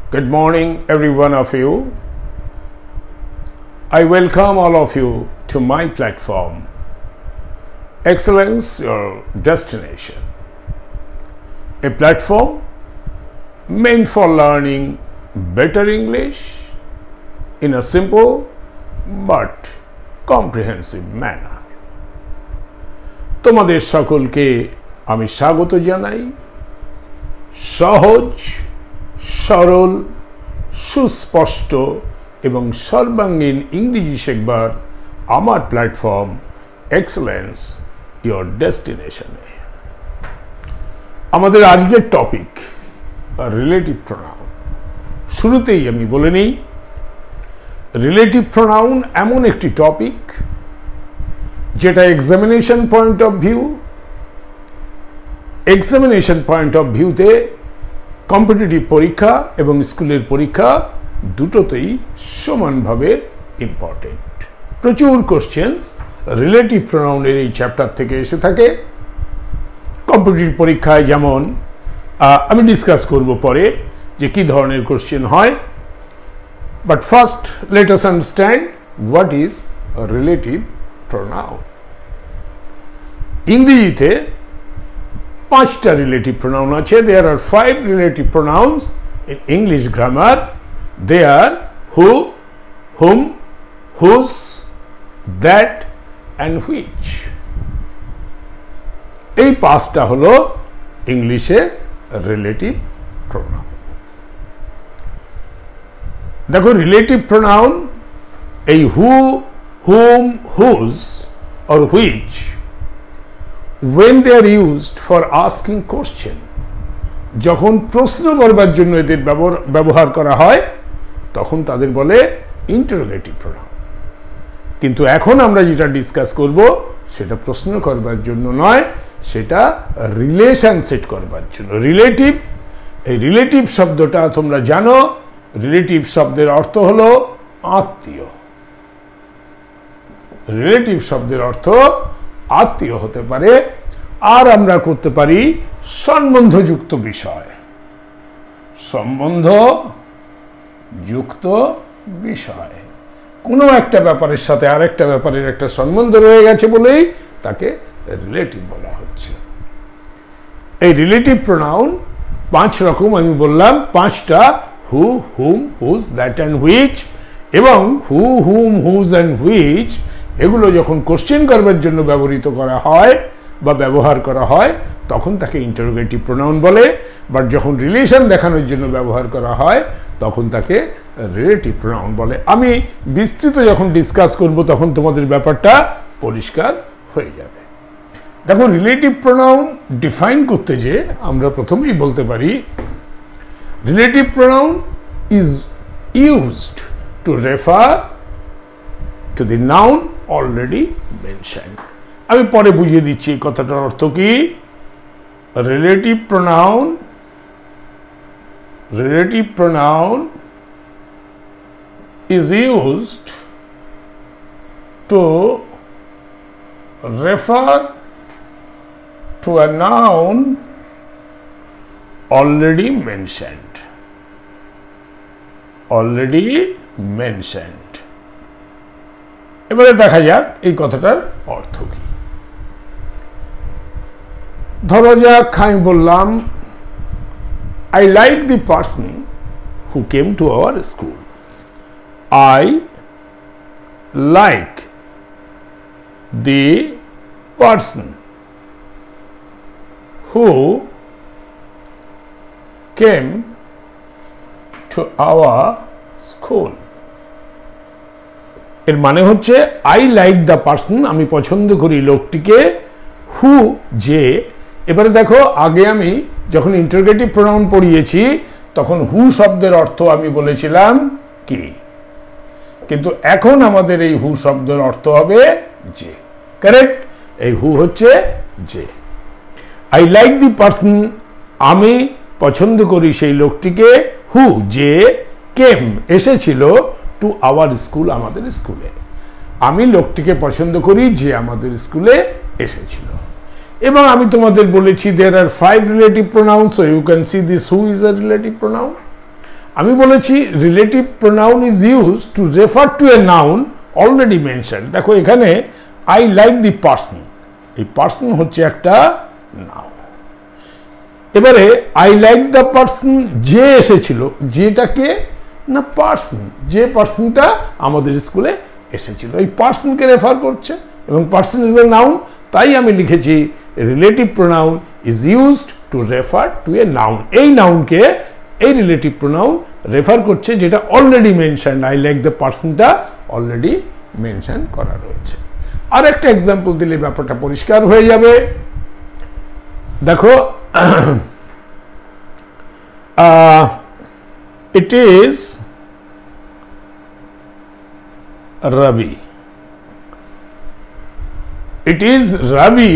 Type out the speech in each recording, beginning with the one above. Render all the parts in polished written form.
Good morning, every one of you. I welcome all of you to my platform, Excellence Your Destination, a platform meant for learning better English in a simple but comprehensive manner. তোমাদের সকলকে আমি স্বাগত জানাই সহজ সরল সুস্পষ্ট এবং সর্বাঙ্গীন ইংরেজি শেখবার আমার প্ল্যাটফর্ম এক্সেলেন্স ইয়োর ডেস্টিনেশনে। আমাদের আজকের টপিক রিলেটিভ প্রোনাউন। শুরুতেই আমি বলে নিই, রিলেটিভ প্রোনাউন এমন একটি টপিক যেটা এক্সামিনেশন পয়েন্ট অফ ভিউতে কম্পিটিটিভ পরীক্ষা এবং স্কুলের পরীক্ষা দুটোতেই সমানভাবে ইম্পর্টেন্ট। প্রচুর কোশ্চেন্স রিলেটিভ প্রোনাউনের এই চ্যাপ্টার থেকে এসে থাকে কম্পিটিটিভ পরীক্ষায়। যেমন আমি ডিসকাস করব পরে যে কি ধরনের কোশ্চেন হয়, but first let us understand what is relative pronoun. ইংরেজিতে 5টা রিলেটিভ প্রোনাউন আছে। There are 5 relative pronouns in English grammar. They are who, whom, whose, that and which. এই 5টা হলো ইংলিশে রিলেটিভ প্রোনাউন। দেখো, রিলেটিভ প্রোনাউন এই who, whom, whose or which when they are used for asking question, যখন প্রশ্ন করবার জন্য এদের ব্যবহার করা হয় তখন তাদের বলে ইন্টারোগেটিভ প্রোনাউন। কিন্তু এখন আমরা যেটা ডিসকাস করব সেটা প্রশ্ন করবার জন্য নয়, সেটা রিলেশন সেট করবার জন্য। রিলেটিভ, এই রিলেটিভ শব্দটা তোমরা জানো, রিলেটিভ শব্দের অর্থ হলো আত্মীয়। রিলেটিভ শব্দের অর্থ আত্মীয় হতে পারে, আর আমরা করতে পারি সম্বন্ধযুক্ত বিষয়। সম্বন্ধযুক্ত বিষয়, কোনো একটা ব্যাপারের সাথে আরেকটা ব্যাপারের একটা সম্বন্ধ রয়ে গেছে বলেই তাকে রিলেটিভ বলা হচ্ছে। এই রিলেটিভ প্রোনাউন 5 রকম আমি বললাম, 5টা হু, whom, whose, that and which. এবং হু, হুম, হুজ অ্যান্ড হুইচ এগুলো যখন কোশ্চেন করবার জন্য ব্যবহৃত করা হয় বা ব্যবহার করা হয় তখন তাকে ইন্টারোগেটিভ প্রোনাউন বলে। বাট যখন রিলেশন দেখানোর জন্য ব্যবহার করা হয় তখন তাকে রিলেটিভ প্রোনাউন বলে। আমি বিস্তৃত যখন ডিসকাস করব তখন তোমাদের ব্যাপারটা পরিষ্কার হয়ে যাবে। দেখো, রিলেটিভ প্রোনাউন ডিফাইন করতে যে আমরা প্রথমেই বলতে পারি relative pronoun is used to refer to the noun already mentioned. আমি পরে বুঝিয়ে দিচ্ছি এই কথাটার অর্থ কি। Relative pronoun is used to refer to a noun already mentioned. এবারে দেখা যাক এই কথাটার অর্থ কি। ধরো যাক আমি বললাম I like the person who came to our school. I like the person who came to our school. এর মানে হচ্ছে আই লাইক দ্য পার্সন, আমি পছন্দ করি লোকটিকে, হু যে। এবারে দেখো, আগে আমি যখন ইন্টারোগেটিভ প্রোনাউন পড়িয়েছি তখন হু শব্দের অর্থ আমি বলেছিলাম কি, কিন্তু এখন আমাদের এই হু শব্দের অর্থ হবে যে। কারেক্ট, এই হু হচ্ছে যে। আই লাইক দি পার্সন, আমি পছন্দ করি সেই লোকটিকে, হু যে কেম এসেছিল, টু আওয়ার স্কুল আমাদের স্কুলে। আমি লোকটিকে পছন্দ করি যে আমাদের স্কুলে এসেছিল। এবং আমি তোমাদের বলেছি there are 5 relative pronouns, so you can see this who is a relative pronoun. আমি বলেছি relative pronoun is use to refer to a noun already mention. দেখো এখানে আই লাইক দি পার্সন, এই পার্সন হচ্ছে একটা নাউন। এবারে I like the person, যে এসেছিল, যেটাকে না পার্সন, যে পার্সনটা আমাদের স্কুলে এসেছিল, এই পার্সনকে রেফার করছে এবং পার্সন ইজ এ নাউন। তাই আমি লিখেছি relative pronoun is used to refer to a noun. এই নাউনকে এই রিলেটিভ প্রোনাউন রেফার করছে যেটা already mention. I like the পার্সনটা অলরেডি মেনশন করা রয়েছে। আর একটা এক্সাম্পল দিলে ব্যাপারটা পরিষ্কার হয়ে যাবে। দেখো it is Ravi. It is Ravi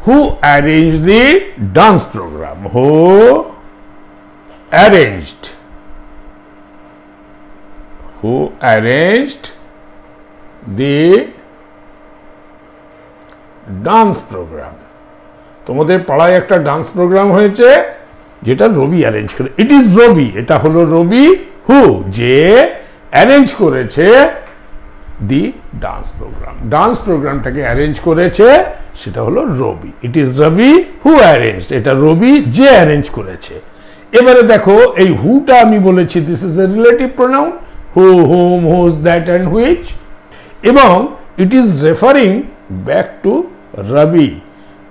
who arranged the dance program. Who arranged the dance program. তোমাদের পাড়ায় একটা ডান্স প্রোগ্রাম হয়েছে যেটা রবি অ্যারেঞ্জ করে। ইট ইজ রবি, এটা হলো রবি হু, যে অ্যারেঞ্জ করেছে দি ডান্স প্রোগ্রাম। ডান্স প্রোগ্রামটাকে অ্যারেঞ্জ করেছে সেটা হলো রবি। It is Rabi who arrange, এটা রবি যে অ্যারেঞ্জ করেছে। এবারে দেখো এই হুটা আমি বলেছি this is a relative pronoun, who, whom, whose, that and which, এবং it is referring back to Robi.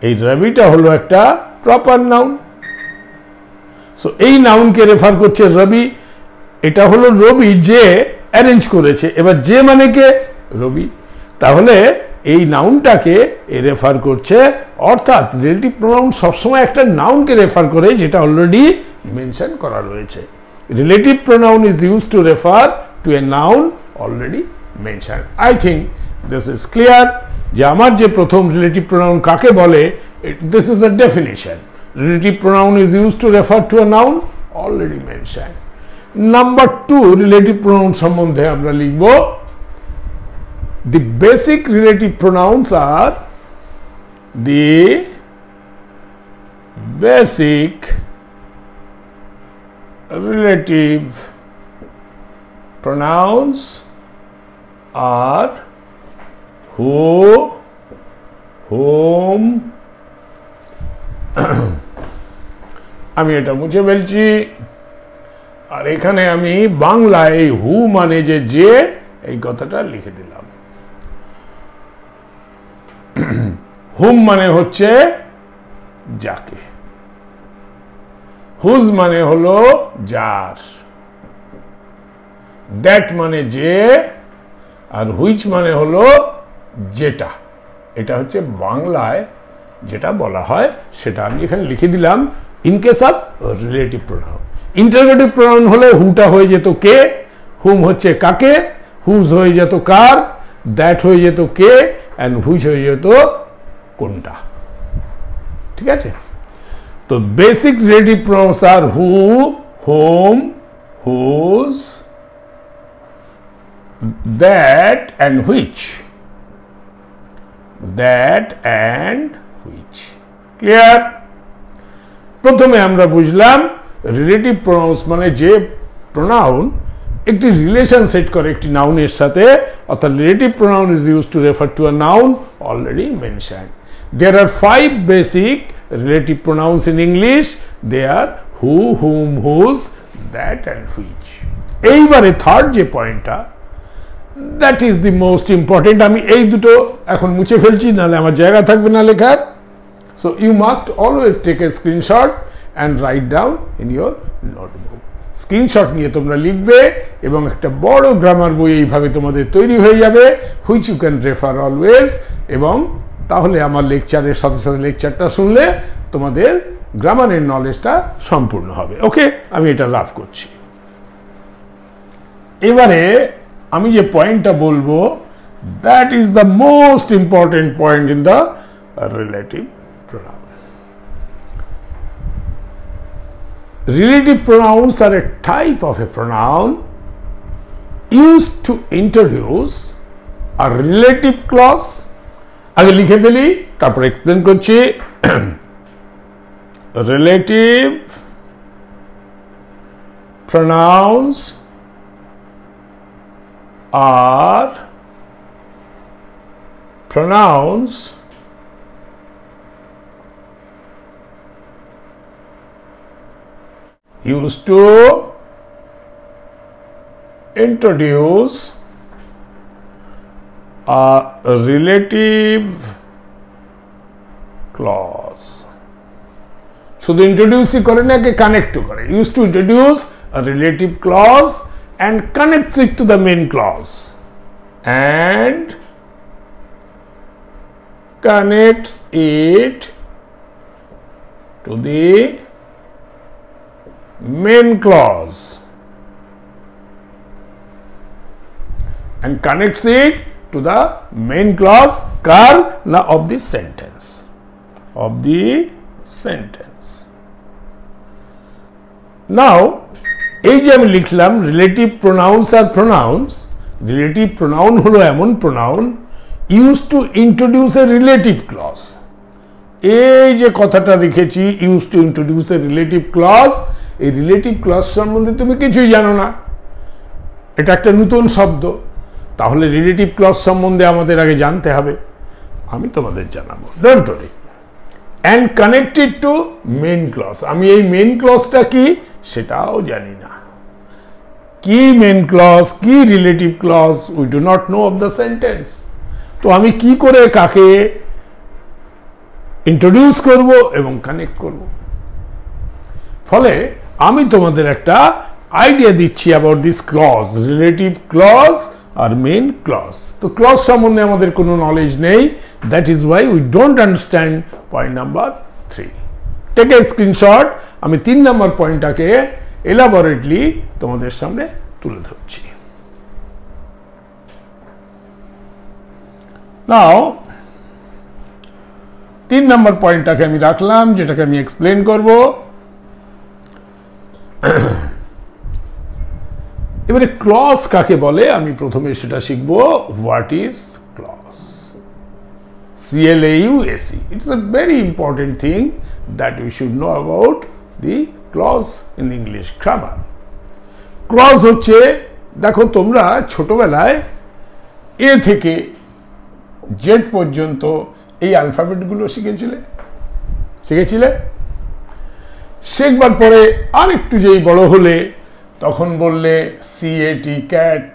এই রবিটা হলো একটা প্রপার নাউন। সো এই নাউনকে রেফার করছে রবি, এটা হলো রবি যে অ্যারেঞ্জ করেছে। এবার যে মানে কে? রবি। তাহলে এই নাউনটাকে রেফার করছে, অর্থাৎ রিলেটিভ প্রোনাউন সবসময় একটা নাউনকে রেফার করে যেটা অলরেডি মেনশন করা রয়েছে। Relative pronoun is use to refer to a noun already mention. I think this is clear যে আমার যে প্রথম রিলেটিভ প্রোনাউন কাকে বলে, this is a definition. Relative pronoun is use to refer to a noun already mention. Number 2, relative pronoun সম্বন্ধে আমরা লিখব the basic relative pronouns are the basic relative pronouns are who, whom, আমি এটা মুছে ফেলছি, আর এখানে আমি বাংলায় হু মানে যে এই কথাটা লিখে দিলাম। হুম মানে হচ্ছে যাকে, হুজ মানে হলো যার, দ্যাট মানে যে, আর হুইচ মানে হলো যেটা। এটা হচ্ছে বাংলায় যেটা বলা হয় সেটা আমি এখানে লিখে দিলাম in case of relative pronoun. Interrogative pronoun হলে হুটা হয়ে যেত কে, হুম হচ্ছে কাকে, হুজ হয়ে যেত কার, দ্যাট হয়ে যেত কে, অ্যান্ড হুইচ হয়ে যেত কোনটা। ঠিক আছে? তো basic relative pronouns are who, whom, whose, that and which, that and which. Clear? প্রথমে আমরা বুঝলাম রিলেটিভ প্রোনাউন্স মানে যে প্রোনাউন একটি রিলেশন সেট করে একটি নাউনের সাথে, অর্থাৎ relative pronoun is used to refer to a noun already mentioned. There are 5 basic relative pronouns in English. They are who, whom, whose, that and which. এইবারে third যে পয়েন্টটা, that is the most important. আমি এই দুটো এখন মুছে ফেলছি, নাহলে আমার জায়গা থাকবে না লেখার। So you must always take a screenshot and write down in your notebook. Screenshot নিয়ে তোমরা লিখবে এবং একটা বড় গ্রামার বই এইভাবে তোমাদের তৈরি হয়ে যাবে, which you can refer always. এবং তাহলে আমার লেকচারের সাথে সাথে লেকচারটা শুনলে তোমাদের গ্রামারের নলেজটা সম্পূর্ণ হবে। ওকে, আমি এটা রাফ করছি। এবারে আমি যে পয়েন্টটা বলবো, that is the most important point in the relative pronoun. Relative pronouns are a type of a pronoun used to introduce a relative clause. আগে লিখে ফেলি, তারপর এক্সপ্লেন করছি। relative pronouns are used to introduce a relative clause. শুধু ইন্ট্রোডিউসই করে না, কে connect করে। Use to introduce a relative clause and connects it to the main clause and connects it to the main clause and connects it to the main clause of the sentence. Now এই যে আমি লিখলাম relative pronouns are pronouns, relative pronoun হলো এমন pronoun use to introduce a relative clause. এই যে কথাটা লিখেছি use to introduce a relative clause, এই রিলেটিভ ক্লজ সম্বন্ধে তুমি কিছুই জানো না, এটা একটা নতুন শব্দ। তাহলে রিলেটিভ ক্লজ সম্বন্ধে আমাদের আগে জানতে হবে, আমি তোমাদের জানাবো, don't worry. And connected to main clause, আমি এই মেইন ক্লজটা কি সেটাও জানি না। কি মেইন ক্লজ, কি relative clause, we do not know of the sentence. তো আমি কি করে কাকে ইন্ট্রোডিউস করব এবং কানেক্ট করব? ফলে আমি তোমাদের একটা আইডিয়া দিচ্ছি about this clause, relative clause আর মেইন ক্লজ। তো ক্লজ সম্বন্ধে আমাদের কোনো নলেজ নেই, that is why we don't understand point number 3। Take a screenshot, আমি 3 নম্বর পয়েন্টটাকে এলাবোরেটলি তোমাদের সামনে তুলে ধরছি। নাও 3 নম্বর পয়েন্টটাকে আমি রাখলাম, যেটাকে আমি এক্সপ্লেন করব। এবারে ক্লজ কাকে বলে আমি প্রথমে সেটা শিখব। What is clause? CLAUSE, it's a very important thing that we should know about the clause in the English grammar. Clause হচ্ছে, দেখো তোমরা ছোটবেলায় A থেকে Z পর্যন্ত এই অ্যালফাবেটগুলো শিখেছিলে? শেখবার পরে আরেকটু যেই বড় হলে তখন বললে CAT cat,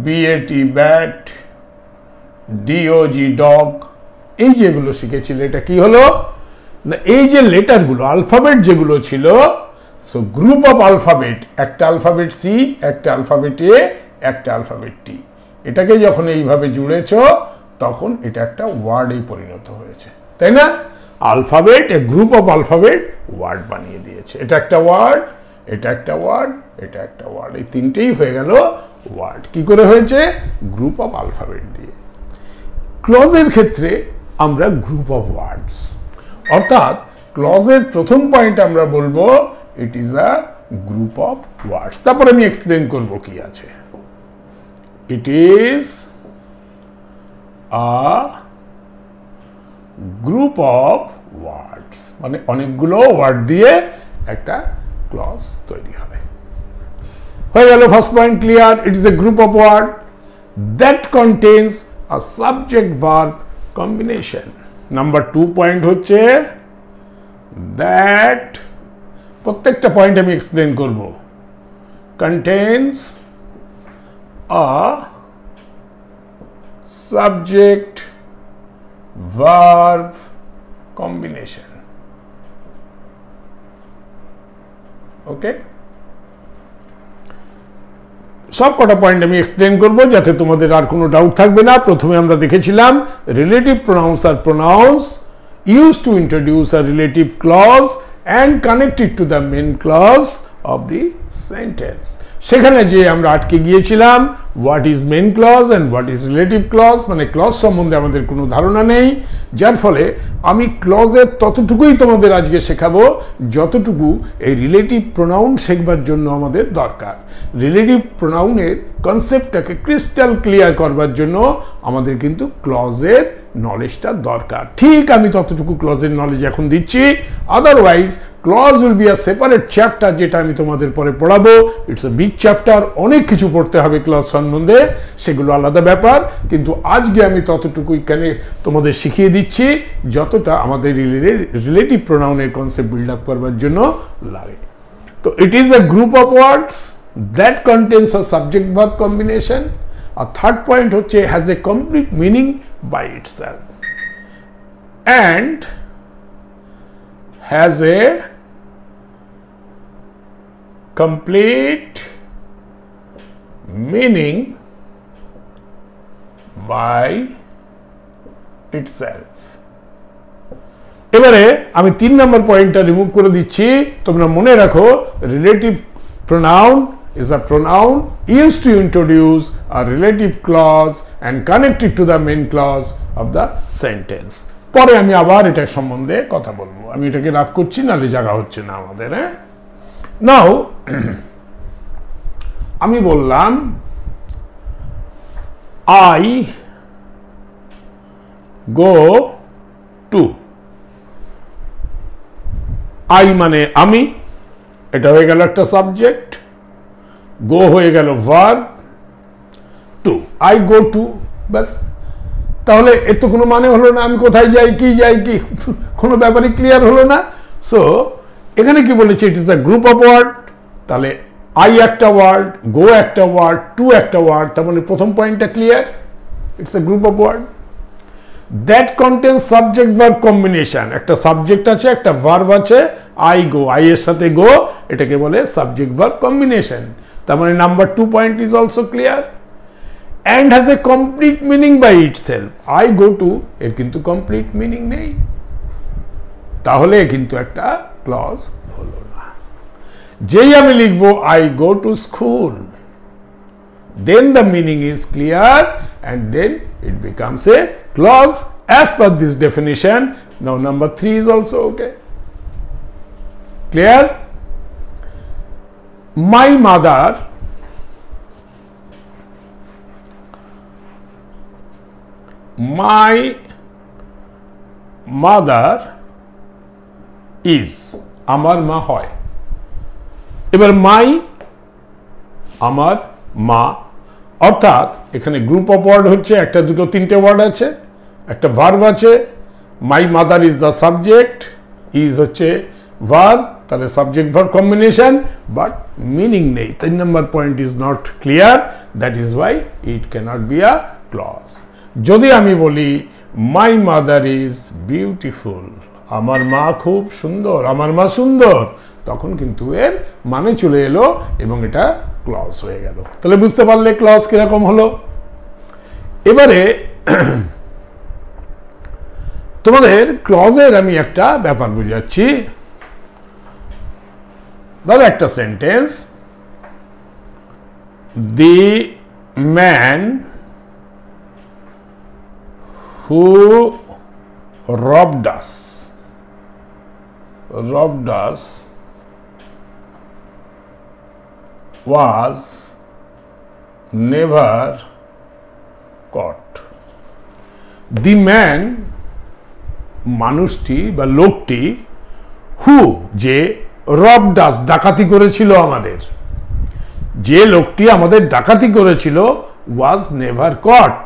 BAT bat, DOG dog, এই যেগুলো শিখেছিলে এটা কি হলো না, এই যে লেটারগুলো আলফাবেট যেগুলো ছিল, সো গ্রুপ অফ আলফাবেট, একটা আলফাবেট C, একটা আলফাবেট A, একটা আলফাবেট T, এটাকে যখন এইভাবে জুড়েছ তখন এটা একটা ওয়ার্ডে পরিণত হয়েছে, তাই না? Alphabet, a group of alphabet word বানিয়ে দিয়েছে। এটা একটা ওয়ার্ড, এটা একটা ওয়ার্ড, এটা একটা ওয়ার্ড, এই তিনটেই হয়ে গেল ওয়ার্ড। কি করে হয়েছে? গ্রুপ অফ আলফাবেট দিয়ে। ক্লজের ক্ষেত্রে আমরা গ্রুপ অফ ওয়ার্ডস, অর্থাৎ ক্লজের প্রথম পয়েন্ট আমরা বলবো it is a group of ওয়ার্ডস। তারপর আমি এক্সপ্লেন করব কি আছে। ইট ইজ আ গ্রুপ অফ ওয়ার্ডস, মানে অনেকগুলো ওয়ার্ড দিয়ে একটা ক্লজ তৈরি হবে। হয়ে গেল first point clear. It is a group of word that contains a subject verb combination. Number 2 point হচ্ছে that, প্রত্যেকটা পয়েন্ট আমি এক্সপ্লেন করব, contains a subject verb combination. Okay, সব কটা পয়েন্ট আমি এক্সপ্লেন করব যাতে তোমাদের আর কোনো ডাউট থাকবে না। প্রথমে আমরা দেখেছিলাম relative pronouns are pronouns use to introduce a relative clause and connected to the main clause of the sentence. সেখানে যে আমরা আটকে গিয়েছিলাম what is main clause and what is relative clause, মানে ক্লজ সম্বন্ধে আমাদের কোনো ধারণা নেই, যার ফলে আমি ক্লজের ততটুকুই তোমাদের আজকে শেখাবো যতটুকু এই রিলেটিভ প্রোনাউন শেখবার জন্য আমাদের দরকার। রিলেটিভ প্রোনাউনের কনসেপ্টটাকে ক্রিস্টাল ক্লিয়ার করবার জন্য আমাদের কিন্তু ক্লজের নলেজটা দরকার। ঠিক আমি ততটুকু ক্লজের নলেজ এখন দিচ্ছি, otherwise clause will be a separate chapter, যেটা আমি তোমাদের পরে পড়াবো। ইটস এ বিগ চ্যাপ্টার, অনেক কিছু পড়তে হবে ক্লজ সম্বন্ধে, সেগুলো আলাদা ব্যাপার। কিন্তু আজকে আমি ততটুকুই তোমাদের শিখিয়ে দিচ্ছি যতটা আমাদের রিলেটিভ প্রোনাউনের কনসেপ্ট বিল্ড আপ করবার জন্য লাগে। তো it is a group of words that contains a subject verb combination. আর থার্ড পয়েন্ট হচ্ছে has a complete meaning by itself and has a complete meaning by itself. এবারে আমি 3 নম্বর পয়েন্টটা রিমুভ করে দিচ্ছি। তোমরা মনে রাখো relative pronoun is a pronoun used to introduce a relative clause and connect it to the main clause of the sentence. পরে আমি আবার এটা সম্বন্ধে কথা বলবো, আমি এটাকে রাফ করছি, নালে জায়গা হচ্ছে না আমাদের। নাও আমি বললাম আই গো টু, আই মানে আমি, এটা হয়ে গেল একটা সাবজেক্ট, গো হয়ে গেল verb, to I go to, ব্যাস। তাহলে এর তো কোনো মানে হলো না, আমি কোথায় যাই কি কোনো ব্যাপারে ক্লিয়ার হলো না। সো এখানে কি বলেছে, it is a group of word. তাহলে আই একটা ওয়ার্ড, গো একটা ওয়ার্ড, টু একটা ওয়ার্ড, তার মানে প্রথম পয়েন্টটা clear, it's a group of word. That contains subject verb combination, একটা সাবজেক্ট আছে একটা ভার্ব আছে, আই গো, আই এর সাথে গো, এটাকে বলে সাবজেক্ট ভার্ব কম্বিনেশন। তার মানে number 2 point is also clear. and has a complete meaning by itself. I go to এর কিন্তু complete meaning নেই, তাহলে কিন্তু একটা ক্লজ হলো না। যেই আমি লিখবো I go to school, then the meaning is clear and then it becomes a clause as per this definition. Now number 3 is also okay. Clear? My mother is, আমার মা হয়। এবার মাই আমার মা, অর্থাৎ এখানে গ্রুপ অফ ওয়ার্ড হচ্ছে একটা, দুটো, তিনটে ওয়ার্ড আছে, একটা ভার্ব আছে, my mother is the subject, is হচ্ছে ভার্ব, তাহলে subject verb combination, but meaning নেই। 3 number point is not clear, that is why it cannot be a clause. যদি আমি বলি মাই মাদার ইজ বিউটিফুল, আমার মা খুব সুন্দর, আমার মা সুন্দর, তখন কিন্তু এর মানে চলে এলো এবং এটা ক্লজ হয়ে গেল। তাহলে বুঝতে পারলে ক্লজ কিরকম হলো। এবারে তোমাদের ক্লজের আমি একটা ব্যাপার বুঝাচ্ছি। ধরো একটা sentence, the man who robbed us was never caught. The man, মানুষটি বা লোকটি, who যে robbed us ডাকাতি করেছিল আমাদের, যে লোকটি আমাদের ডাকাতি করেছিল, was never caught.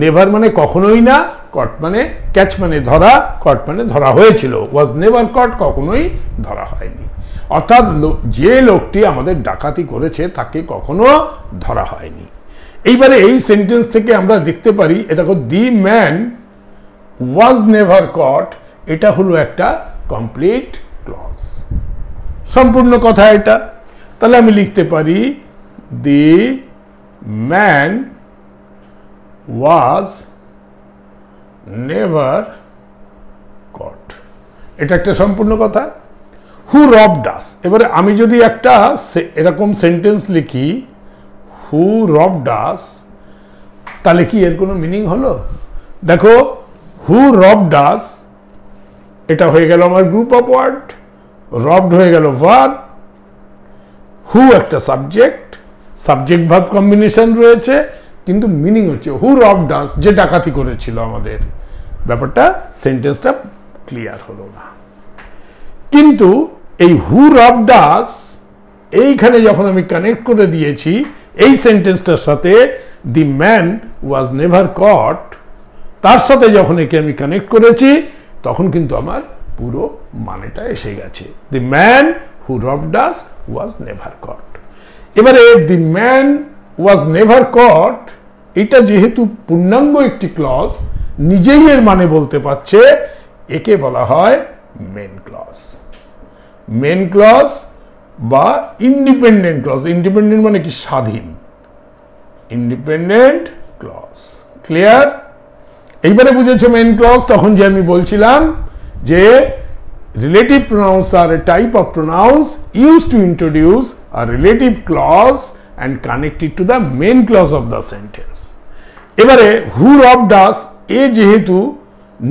নেভার মানে কখনোই না, কট মানে ক্যাচ মানে ধরা, কট মানে ধরা হয়েছিল, ওয়াজ নেভার কট কখনোই ধরা হয়নি। অর্থাৎ যে লোকটি আমাদের ডাকাতি করেছে তাকে কখনো ধরা হয়নি। এইবারে এই সেন্টেন্স থেকে আমরা দেখতে পারি, এটা দি ম্যান ওয়াজ নেভার কট, এটা হলো একটা কমপ্লিট ক্লজ, সম্পূর্ণ কথা এটা। তাহলে আমি লিখতে পারি the man was never caught, এটা একটা সম্পূর্ণ কথা। হু রবড আস। এবারে আমি যদি একটা এরকম সেন্টেন্স লিখি হু রবড আস, তাহলে কি এর কোনো মিনিং হলো? দেখো, হু রবড আস এটা হয়ে গেল আমার গ্রুপ অফ ওয়ার্ড, রবড হয়ে গেল ভার্ব, হু একটা সাবজেক্ট, সাবজেক্ট ভার্ব কম্বিনেশন রয়েছে, কিন্তু মিনিং হচ্ছে হু রবড আস, যে ডাকাতি করেছিল আমাদের। ব্যাপারটা, সেন্টেন্সটা ক্লিয়ার হলো না। কিন্তু এই হু রবড আস এইখানে যখন আমি কানেক্ট করে দিয়েছি এই সেন্টেন্সটার সাথে, দি ম্যান ওয়াজ নেভার কট, তার সাথে যখন একে আমি কানেক্ট করেছি, তখন কিন্তু আমার পুরো মানেটা এসে গেছে। The man who robbed us was never caught. এবারে দি ম্যান ওয়াজ নেভার কট, এটা যেহেতু পূর্ণাঙ্গ একটি ক্লজ, নিজেই এর মানে বলতে পারছে, একে বলা হয় মেন ক্লজ। মেন ক্লজ বা ইন্ডিপেন্ডেন্ট ক্লজ। ইন্ডিপেন্ডেন্ট মানে কি? স্বাধীন। Independent clause. ক্লিয়ার? এইবারে বুঝেছো মেন ক্লজ? তখন যে আমি বলছিলাম যে relative pronouns are a type of pronouns use to introduce a relative clause and connect it to the main clause of the sentence. এবারে হু রবড আস এ যেহেতু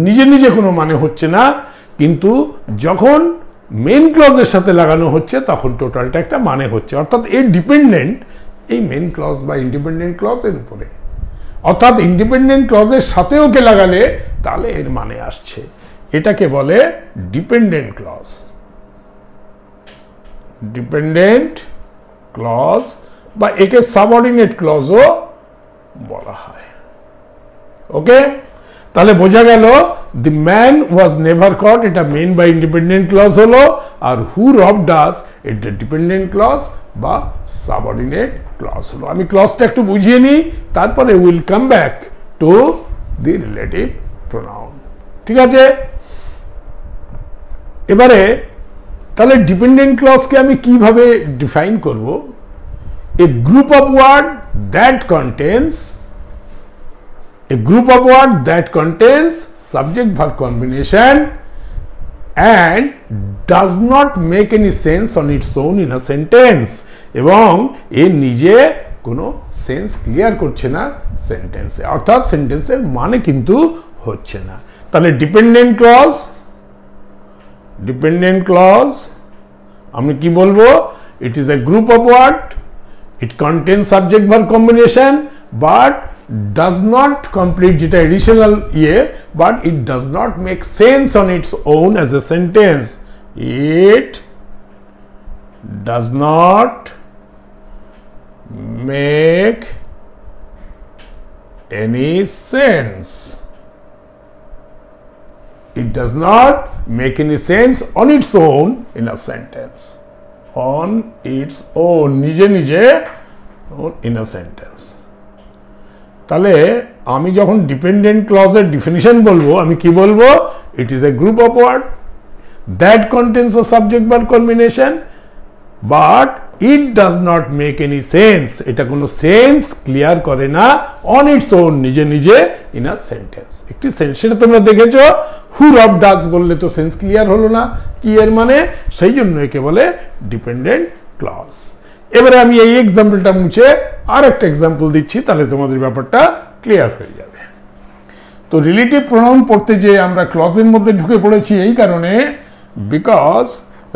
নিজে নিজে কোনো মানে হচ্ছে না, কিন্তু যখন মেন ক্লজের সাথে লাগানো হচ্ছে তখন টোটালটা একটা মানে হচ্ছে, অর্থাৎ এর ডিপেন্ডেন্ট এই মেন ক্লজ বা ইন্ডিপেন্ডেন্ট ক্লজের উপরে। অর্থাৎ ইন্ডিপেন্ডেন্ট ক্লজের সাথে ওকে লাগালে তাহলে এর মানে আসছে। এটাকে বলে ডিপেন্ডেন্ট ক্লজ। ডিপেন্ডেন্ট ক্লজ বা একে সাবঅর্ডিনেট ক্লজও বলা হয়। ওকে, তাহলে বোঝা গেল দি ম্যান ওয়াজ নেভার কট এটা মেন বা ইন্ডিপেন্ডেন্ট ক্লজ হলো, আর হু রবড আস এটা ডিপেন্ডেন্ট ক্লজ বা সাবঅর্ডিনেট ক্লজ হলো। আমি ক্লজটা একটু বুঝিয়ে নিই, তারপরে will come back to the relative pronoun. ঠিক আছে? এবারে তাহলে ডিপেন্ডেন্ট ক্লজকে আমি কিভাবে ডিফাইন করব? A group of word that contains a group of words that contains subject verb combination and does not make any sense on its own in a sentence, এবং এর নিজে কোনো সেন্স ক্লিয়ার করছে না সেন্টেন্সে, অর্থাৎ সেন্টেন্সের মানে কিন্তু হচ্ছে না। তাহলে ডিপেন্ডেন্ট ক্লজ আমি কি বলবো? It is a group of word, it contains subject verb combination, but does not complete যেটা additional but it does not make sense on its own as a sentence. It does not make any sense. It does not make any sense on its own in a sentence. On its own, নিজে নিজে in a sentence. তাহলে আমি যখন dependent ক্লজের definition বলবো, আমি কি বলবো? It is a group of word that contains a subject verb combination but it does not make any sense, এটা কোনো সেন্স ক্লিয়ার করে না অন ইটস ওন, নিজে নিজে ইন আ সেন্টেন্স। একটি সেন্স, সেটা তোমরা দেখেছো। হু রবড আস বললে তো সেন্স ক্লিয়ার হলো না কি এর মানে, সেই জন্য একে বলে ডিপেন্ডেন্ট ক্লজ। এবারে আমি এই এক্সাম্পলটা মুছে আর একটা এক্সাম্পল দিচ্ছি, তাহলে তোমাদের ব্যাপারটা ক্লিয়ার হয়ে যাবে। তো রিলেটিভ প্রোনাউন পড়তে যে আমরা ক্লজের মধ্যে ঢুকে পড়েছি এই কারণে, বিকজ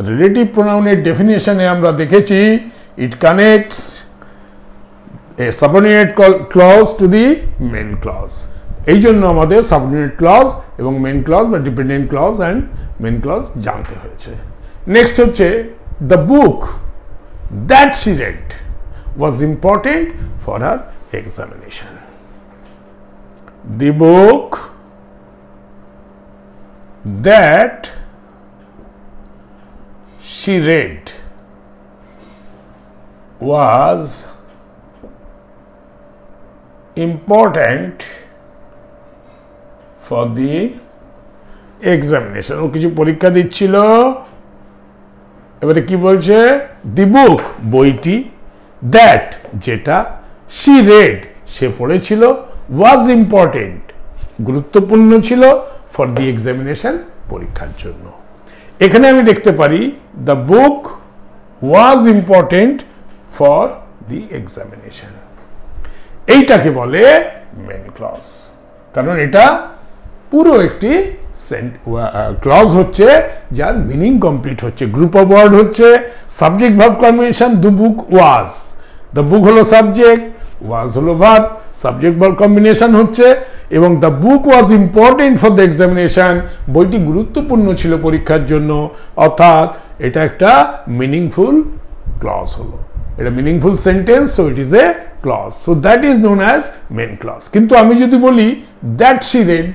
রিলেটিভ প্রোনাউনের ডেফিনেশনে আমরা দেখেছি it connects a subordinate clause to the main clause. এই জন্য আমাদের সাবঅর্ডিনেট ক্লজ এবং মেন ক্লজ বা dependent clause and main clause জানতে হয়েছে। নেক্সট হচ্ছে the book that she read was important for her examination. The book that she read was important for the examination. ও কিছু পরীক্ষা দিচ্ছিল, এবারে কি বলছে? দি বুক বইটি, দ্যাট যেটা, শি রেড সে পড়েছিল, ওয়াজ ইম্পর্টেন্ট গুরুত্বপূর্ণ ছিল, ফর দি এক্সামিনেশন পরীক্ষার জন্য। এখানে আমি দেখতে পারি the book was important for the examination. এইটাকে বলে মেন ক্লজ, কারণ এটা পুরো একটি ক্লজ হচ্ছে যার মিনিং কমপ্লিট হচ্ছে। গ্রুপ অফ ওয়ার্ড হচ্ছে subject verb combination. The book was, the book হলো সাবজেক্ট, ওয়াজ হলো ভার্ব, সাবজেক্ট ভার্ব কম্বিনেশন হচ্ছে। এবং the book was important for the examination, বইটি গুরুত্বপূর্ণ ছিল পরীক্ষার জন্য, অর্থাৎ এটা একটা মিনিংফুল ক্লজ হলো, এটা meaningful sentence, so it is a clause, so that is known as main clause. কিন্তু আমি যদি বলি দ্যাট শি রেড,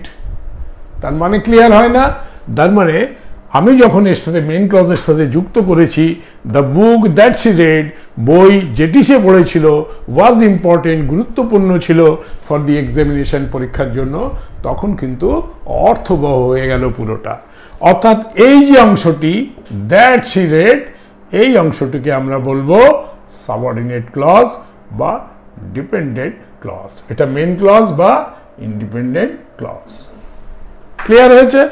তার মানে ক্লিয়ার হয় না। তার মানে আমি যখন এর সাথে মেন ক্লজের সাথে যুক্ত করেছি the book that she red, বই যেটি সে পড়েছিল, ওয়াজ ইম্পর্টেন্ট, গুরুত্বপূর্ণ ছিল ফর দি এক্সামিনেশন, পরীক্ষার জন্য, তখন কিন্তু অর্থবহ হয়ে গেল পুরোটা। অর্থাৎ এই যে অংশটি দ্যাট শি রেড, এই অংশটিকে আমরা বলবো সাবঅর্ডিনেট ক্লজ বা ডিপেন্ডেন্ট ক্লজ। এটা মেন ক্লজ বা ইন্ডিপেন্ডেন্ট ক্লজ। ক্লিয়ার হয়েছে?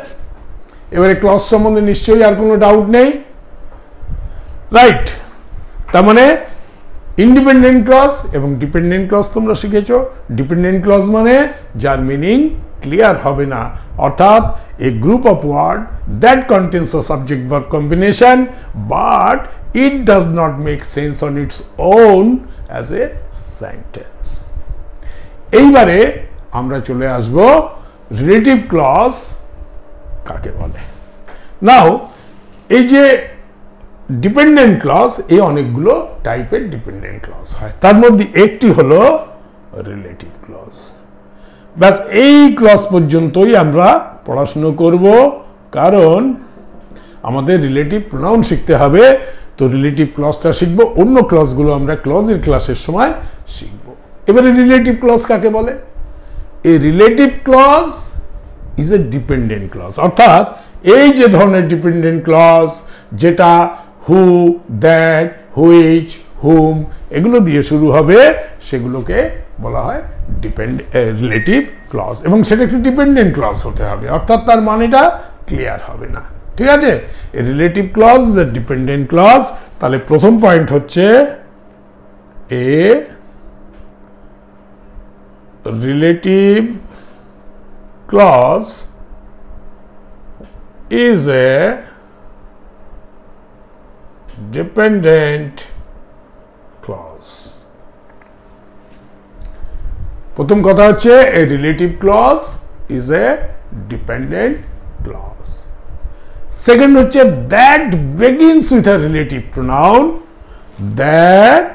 এবারে ক্লজ সম্বন্ধে নিশ্চয়ই আর কোনো ডাউট নেই, রাইট? তার মানে ইন্ডিপেন্ডেন্ট ক্লজ এবং ডিপেন্ডেন্ট ক্লজ তোমরা শিখেছো। ডিপেন্ডেন্ট ক্লজ মানে যার মিনিং ক্লিয়ার হবে না, অর্থাৎ a group of word that contains a subject verb combination but it does not make sense on its own as a sentence. এইবারে আমরা চলে আসব রিলেটিভ ক্লজ কাকে বলে। নাও এই যে ডিপেন্ডেন্ট ক্লজ, এই অনেকগুলো টাইপের ডিপেন্ডেন্ট ক্লজ হয়, তার মধ্যে একটি হলো রিলেটিভ ক্লজ। ব্যাস এই ক্লজ পর্যন্তই আমরা পড়াশুনো করব, কারণ আমাদের রিলেটিভ প্রোনাউন শিখতে হবে। তো রিলেটিভ ক্লজটা শিখব, অন্য ক্লজগুলো আমরা ক্লজের ক্লাসের সময় শিখব। এবারে রিলেটিভ ক্লজ কাকে বলে? A relative clause is a dependent clause, অর্থাৎ এই যে ধরনের ডিপেন্ডেন্ট ক্লজ যেটা হু, দ্যাট, হুইচ, হুম এগুলো দিয়ে শুরু হবে, সেগুলোকে বলা হয় রিলেটিভ ক্লজ, এবং সেটা একটি ডিপেন্ডেন্ট ক্লজ হতে হবে, অর্থাৎ তার মানেটা ক্লিয়ার হবে না। ঠিক আছে? Relative clause is a dependent clause. তাহলে প্রথম পয়েন্ট হচ্ছে a relative clause is a dependent clause. প্রথম কথা হচ্ছে a relative clause is a dependent clause. Second হচ্ছে that begins with a relative pronoun, that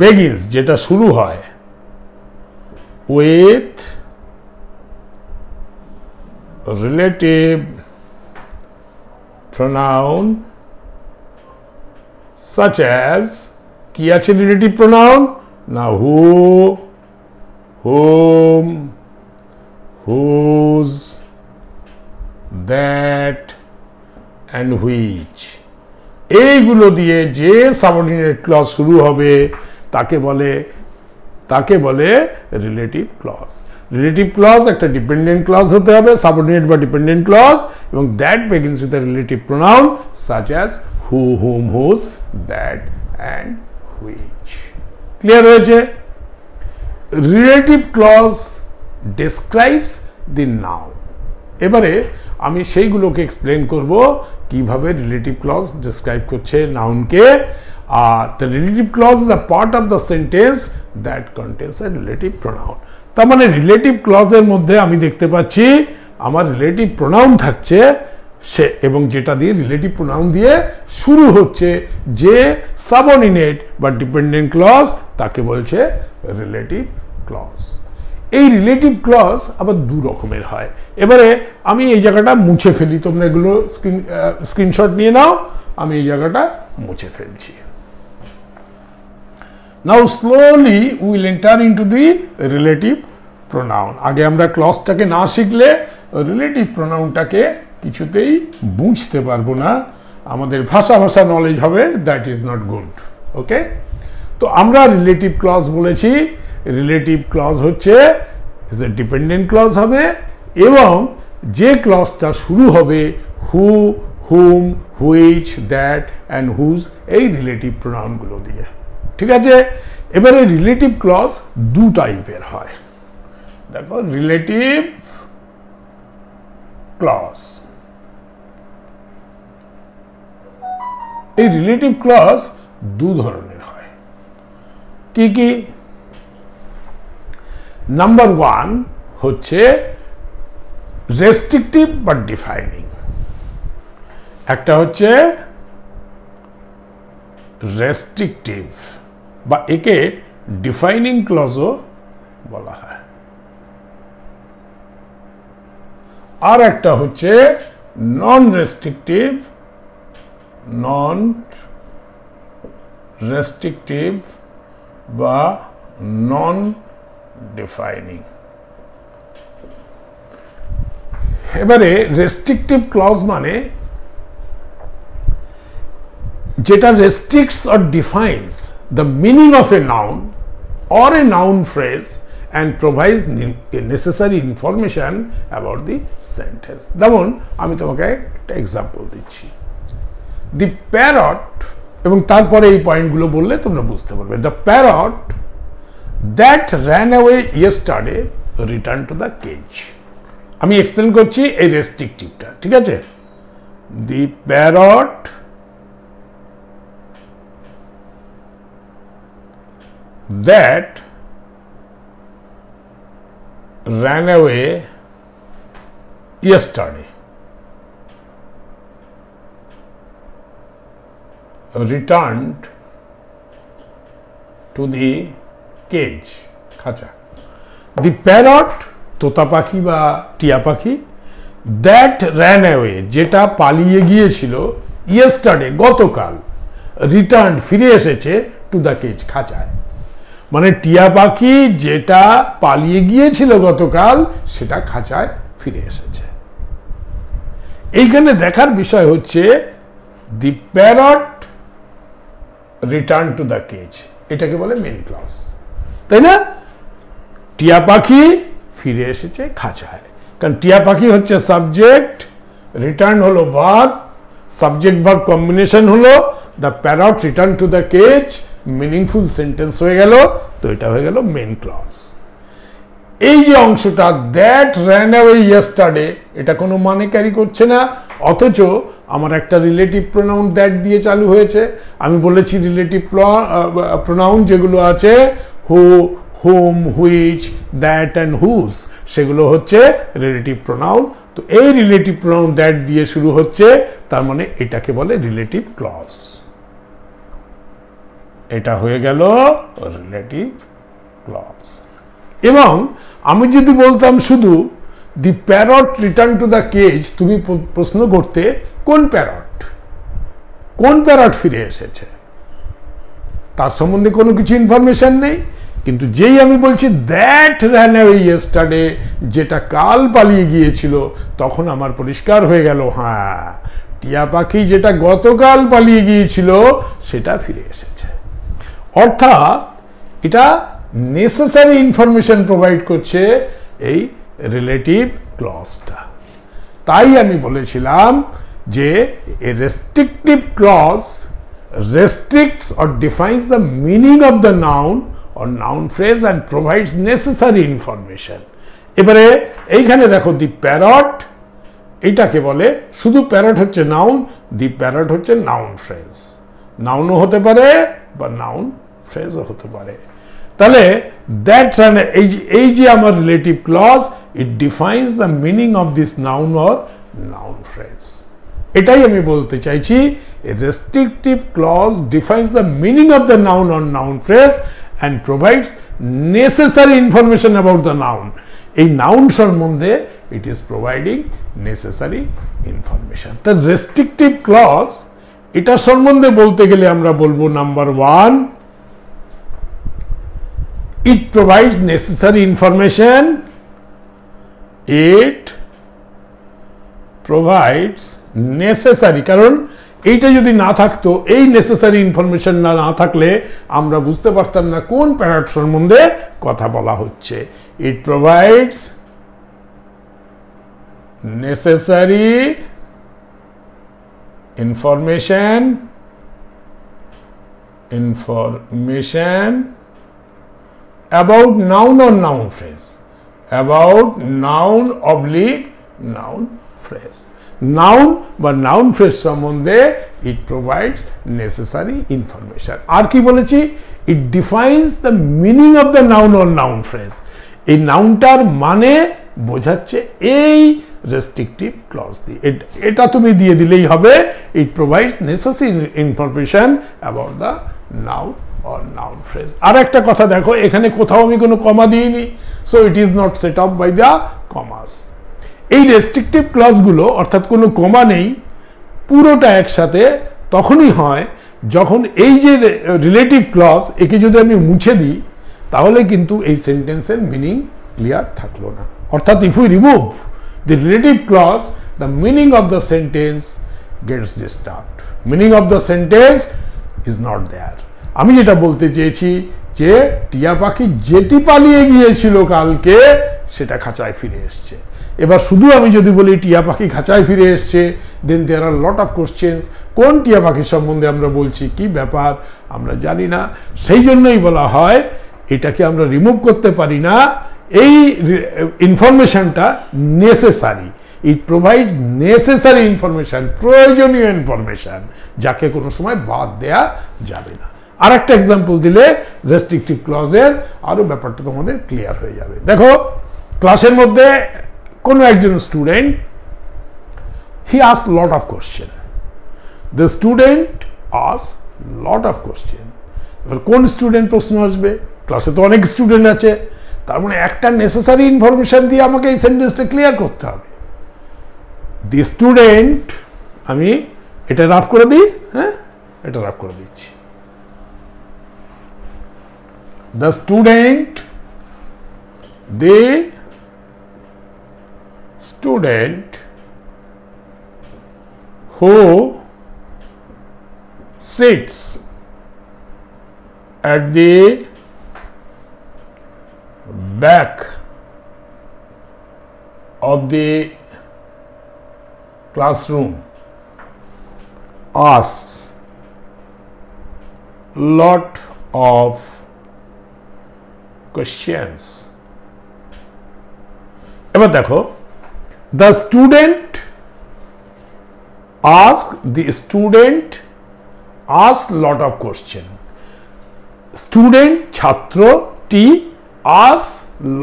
begins যেটা শুরু হয় with relative pronoun such as, কি আছে রিলেটিভ প্রোনাউন না? who, whom, whose, that and which, এইগুলো দিয়ে যে সাবঅর্ডিনেট ক্লজ শুরু হবে তাকে বলে রিলেটিভ ক্লজ। রিলেটিভ ক্লজ একটা ডিপেন্ডেন্ট ক্লজ হতে হবে, সাবঅর্ডিনেট বা ডিপেন্ডেন্ট ক্লজ, এবং that begins with a relative pronoun such as who, whom, whose, that and which. Clear হয়েছে? Relative clause describes the noun. এবারে আমি সেইগুলোকে এক্সপ্লেন করব কিভাবে রিলেটিভ ক্লজ ডেসক্রাইব করছে নাউনকে। আর the relative clause is a part of the sentence that contains a relative pronoun. তার মানে রিলেটিভ ক্লজের মধ্যে আমি দেখতে পাচ্ছি আমার রিলেটিভ প্রোনাউন থাকছে সে, এবং যেটা দিয়ে রিলেটিভ প্রোনাউন দিয়ে শুরু হচ্ছে যে সাবঅর্ডিনেট বা ডিপেন্ডেন্ট ক্লজ, তাকে বলছে রিলেটিভ ক্লজ। এই রিলেটিভ ক্লজ আবার দু রকমের হয়। এবারে আমি এই জায়গাটা মুছে ফেলি, তোমরা এগুলো স্ক্রিনশট নিয়ে নাও, আমি এই জায়গাটা মুছে ফেলছি। Now slowly will enter into the relative pronoun. আগে আমরা ক্লজটাকে না শিখলে রিলেটিভ প্রোনাউনটাকে কিছুতেই বুঝতে পারবো না, আমাদের ভাষা নলেজ হবে, দ্যাট ইজ নট গুড। ওকে, তো আমরা রিলেটিভ ক্লজ বলেছি, রিলেটিভ ক্লজ হচ্ছে ডিপেন্ডেন্ট ক্লজ হবে, এবং যে ক্লজটা শুরু হবে হু, whom, which, that and whose, এই রিলেটিভ প্রোনাউনগুলো দিয়ে। ঠিক আছে, এবারে রিলেটিভ ক্লজ দু টাইপের হয়। দেখো, রিলেটিভ ক্লজ, এই রিলেটিভ ক্লজ দু ধরনের হয়। কি কি? নাম্বার ওয়ান হচ্ছে রেস্ট্রিকটিভ বাট ডিফাইনিং, একটা হচ্ছে রেস্ট্রিকটিভ বা একে ডিফাইনিং ক্লজও বলা হয়। আর একটা হচ্ছে নন রেস্ট্রিকটিভ, নন রেস্ট্রিকটিভ বা নন ডিফাইনিং। এবারে রেস্ট্রিকটিভ ক্লজ মানে যেটা restricts or defines the meaning of a noun or a noun phrase and provides necessary information about the sentence. যেমন আমি তোমাকে একটা এক্সাম্পল দিচ্ছি, the parrot, এবং তারপরে এই পয়েন্টগুলো বললে তোমরা বুঝতে পারবে। the parrot that ran away yesterday returned to the cage. আমি এক্সপ্লেন করছি এই রেস্ট্রিকটিভটা, ঠিক আছে? the parrot that ran away yesterday returned to the cage, খাঁচা। the parrot, তোতা পাখি বা টিয়া পাখি, that ran away, যেটা পালিয়ে গিয়েছিল, yesterday, গতকাল, returned, ফিরে এসেছে, to the cage, খাঁচায়। মানে টিয়া পাখি যেটা পালিয়ে গিয়েছিল গতকাল, সেটা খাঁচায় ফিরে এসেছে। এইখানে দেখার বিষয় হচ্ছে the parrot return to the cage, এটাকে বলে মেন ক্লজ, তাই না? টিয়া পাখি ফিরে এসেছে খাঁচায়, কারণ টিয়া পাখি হচ্ছে সাবজেক্ট, রিটার্ন হলো ভার্ব, সাবজেক্ট ভার্ব কম্বিনেশন হলো the parrot return to the cage, meaningful sentence হয়ে গেল, তো এটা হয়ে গেল মেন ক্লজ। এই যে অংশটা দ্যাট র্যান অ্যাওয়ে ইয়েস্টারডে, এটা কোনো মানে ক্যারি করছে না, অথচ আমার একটা রিলেটিভ প্রোনাউন দ্যাট দিয়ে চালু হয়েছে। আমি বলেছি রিলেটিভ প্রোনাউন যেগুলো আছে হু, whom, which, that and whose, সেগুলো হচ্ছে রিলেটিভ প্রোনাউন। তো এই রিলেটিভ প্রোনাউন দ্যাট দিয়ে শুরু হচ্ছে, তার মানে এটাকে বলে রিলেটিভ ক্লজ। এটা হয়ে গেল রিলেটিভ ক্লজ। এবং আমি যদি বলতাম শুধু the parrot return to the cage, তুমি প্রশ্ন করতে কোন প্যারট, কোন প্যারট ফিরে এসেছে, তার সম্বন্ধে কোনো কিছু ইনফরমেশন নেই। কিন্তু যেই আমি বলছি দ্যাট র্যান অ্যাওয়ে ইয়েস্টারডে, যেটা কাল পালিয়ে গিয়েছিল, তখন আমার পরিষ্কার হয়ে গেল, হ্যাঁ, টিয়া পাখি যেটা গতকাল পালিয়ে গিয়েছিল সেটা ফিরে এসেছে। অর্থাৎ এটা নেসেসারি ইনফরমেশন প্রোভাইড করছে এই রিলেটিভ ক্লজটা। তাই আমি বলেছিলাম যে a restrictive clause restricts or defines the meaning of the noun or noun phrase and provides necessary information. এবারে এইখানে দেখো দি প্যারট, এইটাকে বলে শুধু প্যারট হচ্ছে নাউন, দি প্যারট হচ্ছে নাউন ফ্রেজ, নাউনও হতে পারে বা নাউন ফ্রেজও হতে পারে। তাহলে দ্যাট এই যে আমার relative clause, it defines the meaning of this noun or noun phrase. এটাই আমি বলতে চাইছি, a restrictive clause defines the meaning of the noun or noun phrase and provides necessary information about the noun. এই noun সম্বন্ধে it is providing necessary information. The restrictive clause, এটা সম্বন্ধে বলতে গেলে আমরা বলবো number 1, it provides necessary information, it provides necessary, কারণ এইটা যদি না থাকতো, এই নেসেসারি ইনফরমেশন না থাকলে আমরা বুঝতে পারতাম না কোন প্যারট সম্বন্ধে কথা বলা হচ্ছে। ইট provides necessary information about noun or noun phrase, about noun oblique noun phrase. Noun বা noun phrase সম্বন্ধে it provides necessary information. আর কি বলেছি? It defines the meaning of the noun or noun phrase. এই নাউনটার মানে বোঝাচ্ছে এই রেস্ট্রিকটিভ ক্লজ দিয়ে। এটা তুমি দিয়ে দিলেই হবে। It provides necessary information about the noun or noun phrase. আর একটা কথা দেখো, এখানে কোথাও আমি কোনো কমা দিইনি, so it is not set up by the commas. এই রেস্ট্রিকটিভ ক্লজগুলো অর্থাৎ কোনো কমা নেই, পুরোটা একসাথে তখনই হয় যখন এই যে রিলেটিভ ক্লজ একে যদি আমি মুছে দিই তাহলে কিন্তু এই সেন্টেন্সের মিনিং ক্লিয়ার থাকলো না। অর্থাৎ if we remove the relative clause, the meaning of the sentence gets disturbed. Meaning of the sentence is not there. আমি যেটা বলতে চেয়েছি যে টিয়া পাখি যেটি পালিয়ে গিয়েছিল কালকে সেটা খাঁচায় ফিরে এসছে। এবার শুধু আমি যদি বলি টিয়া পাখি খাঁচায় ফিরে এসছে, then there are lot of questions. কোন টিয়া পাখির সম্বন্ধে আমরা বলছি, কি ব্যাপার আমরা জানি না। সেই জন্যই বলা হয় এটাকে আমরা রিমুভ করতে পারি না। এই ইনফরমেশনটা নেসেসারি, ইট প্রোভাইড নেসেসারি ইনফরমেশন, প্রয়োজনীয় ইনফরমেশন, যাকে কোনো সময় বাদ দেয়া যাবে না। আর একটা এক্সাম্পল দিলে রেস্ট্রিকটিভ ক্লজের আরো ব্যাপারটা তোমাদের ক্লিয়ার হয়ে যাবে। দেখো, ক্লাসের মধ্যে কোনো একজন student, he ask lot of question, the student ask lot of question. এবার কোন স্টুডেন্ট প্রশ্ন আসবে? ক্লাসে তো অনেক স্টুডেন্ট আছে, তার মানে একটা নেসেসারি ইনফরমেশন দিয়ে আমাকে এই সেন্টেন্সটা ক্লিয়ার করতে হবে। দি স্টুডেন্ট, আমি এটা রাফ করে দিই, হ্যাঁ এটা রাফ করে দিচ্ছি। The student, the student who sits at the back of the classroom asks lot of questions. এবার দেখো, the student asked lot of question. Student, ছাত্রটি ask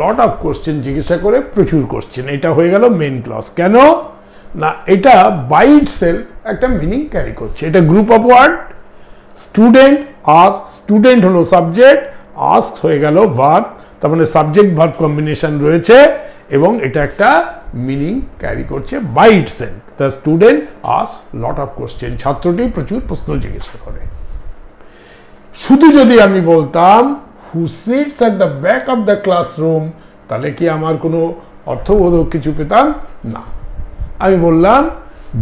lot of question, জিজ্ঞাসা করে প্রচুর কোশ্চেন। এটা হয়ে গেল মেইন ক্লজ। কেন না, এটা বাই ইটসেলফ একটা মিনিং ক্যারি করছে। এটা group of word. Student ask, student হলো সাবজেক্ট, আস্ক হয়ে গেল ভার্ব, তার মানে সাবজেক্ট ভার্ব কম্বিনেশন রয়েছে এবং এটা একটা মিনিং ক্যারি করছে by itself. The student ask lot of question, ছাত্রটি প্রচুর প্রশ্ন জিজ্ঞাসা করে। শুধু যদি আমি বলতাম who sits at the back of the classroom, তাহলে কি আমার কোনো অর্থবোধক কিছু পেতাম না। আমি বললাম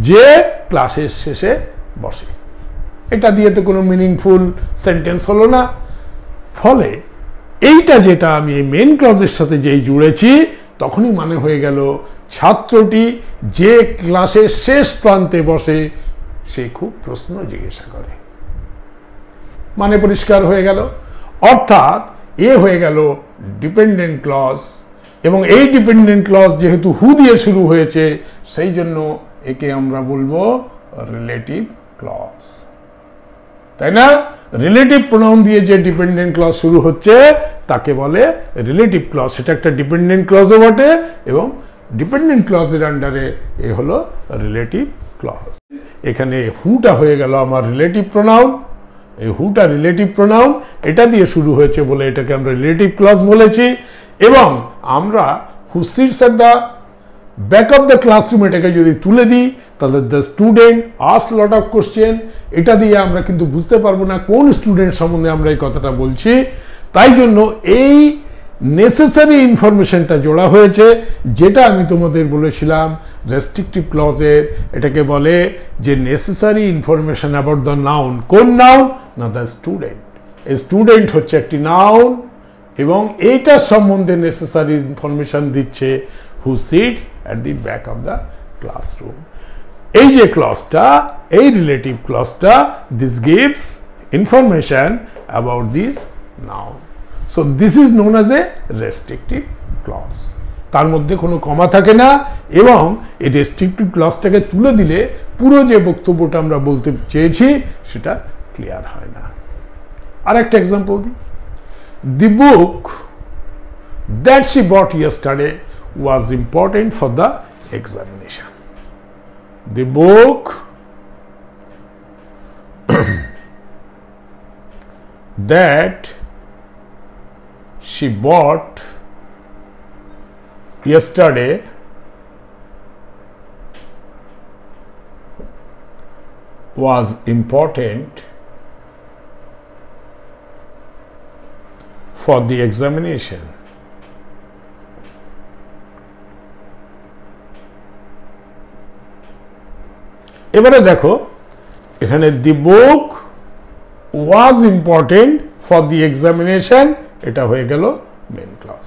যে ক্লাসের শেষে বসে, এটা দিয়ে তো কোনো মিনিংফুল সেন্টেন্স হলো না। ফলে এইটা যেটা আমি এই মেন ক্লজের সাথে যেই জুড়েছি, তখনই মানে হয়ে গেল ছাত্রটি যে ক্লাসের শেষ প্রান্তে বসে সে খুব প্রশ্ন জিজ্ঞাসা করে। মানে পরিষ্কার হয়ে গেল। অর্থাৎ এ হয়ে গেল ডিপেন্ডেন্ট ক্লজ, এবং এই ডিপেন্ডেন্ট ক্লজ যেহেতু হু দিয়ে শুরু হয়েছে সেই জন্য একে আমরা বলবো রিলেটিভ ক্লজ, তাই না? রিলেটিভ প্রোনাউন দিয়ে যে ডিপেন্ডেন্ট ক্লজ শুরু হচ্ছে তাকে বলে রিলেটিভ ক্লজ। সেটা একটা ডিপেন্ডেন্ট ক্লজও বটে এবং ডিপেন্ডেন্ট ক্লজের আন্ডারে এ হলো রিলেটিভ ক্লজ। এখানে হুটা হয়ে গেল আমার রিলেটিভ প্রোনাউন। এই হুটা রিলেটিভ প্রোনাউন, এটা দিয়ে শুরু হয়েছে বলে এটাকে আমরা রিলেটিভ ক্লজ বলেছি। এবং আমরা who sits at the back of the classroom এটাকে যদি তুলে দিই তাহলে the student ask lot of question, এটা দিয়ে আমরা কিন্তু বুঝতে পারবো না কোন স্টুডেন্ট সম্বন্ধে আমরা এই কথাটা বলছি। তাই জন্য এই নেসেসারি ইনফরমেশনটা জোড়া হয়েছে, যেটা আমি তোমাদের বলেছিলাম রেস্ট্রিকটিভ ক্লজের। এটাকে বলে যে necessary information about the noun. কোন নাউন না, দ্য স্টুডেন্ট। এই স্টুডেন্ট হচ্ছে একটি নাউন এবং এইটার সম্বন্ধে নেসেসারি ইনফরমেশন দিচ্ছে who sits at the back of the classroom. এই যে ক্লজটা, এই রিলেটিভ ক্লজটা, this gives information about this noun. So this is known as a restrictive clause. তার মধ্যে কোনো কমা থাকে না, এবং এই রেস্ট্রিকটিভ ক্লজটাকে তুলে দিলে পুরো যে বক্তব্যটা আমরা বলতে চেয়েছি সেটা ক্লিয়ার হয় না। আর একটা এক্সাম্পল দিই, the book that she bought yesterday was important for the examination. The book that she bought yesterday was important for the examination. এবারে দেখো এখানে the book was important for the examination, এটা হয়ে গেল main clause.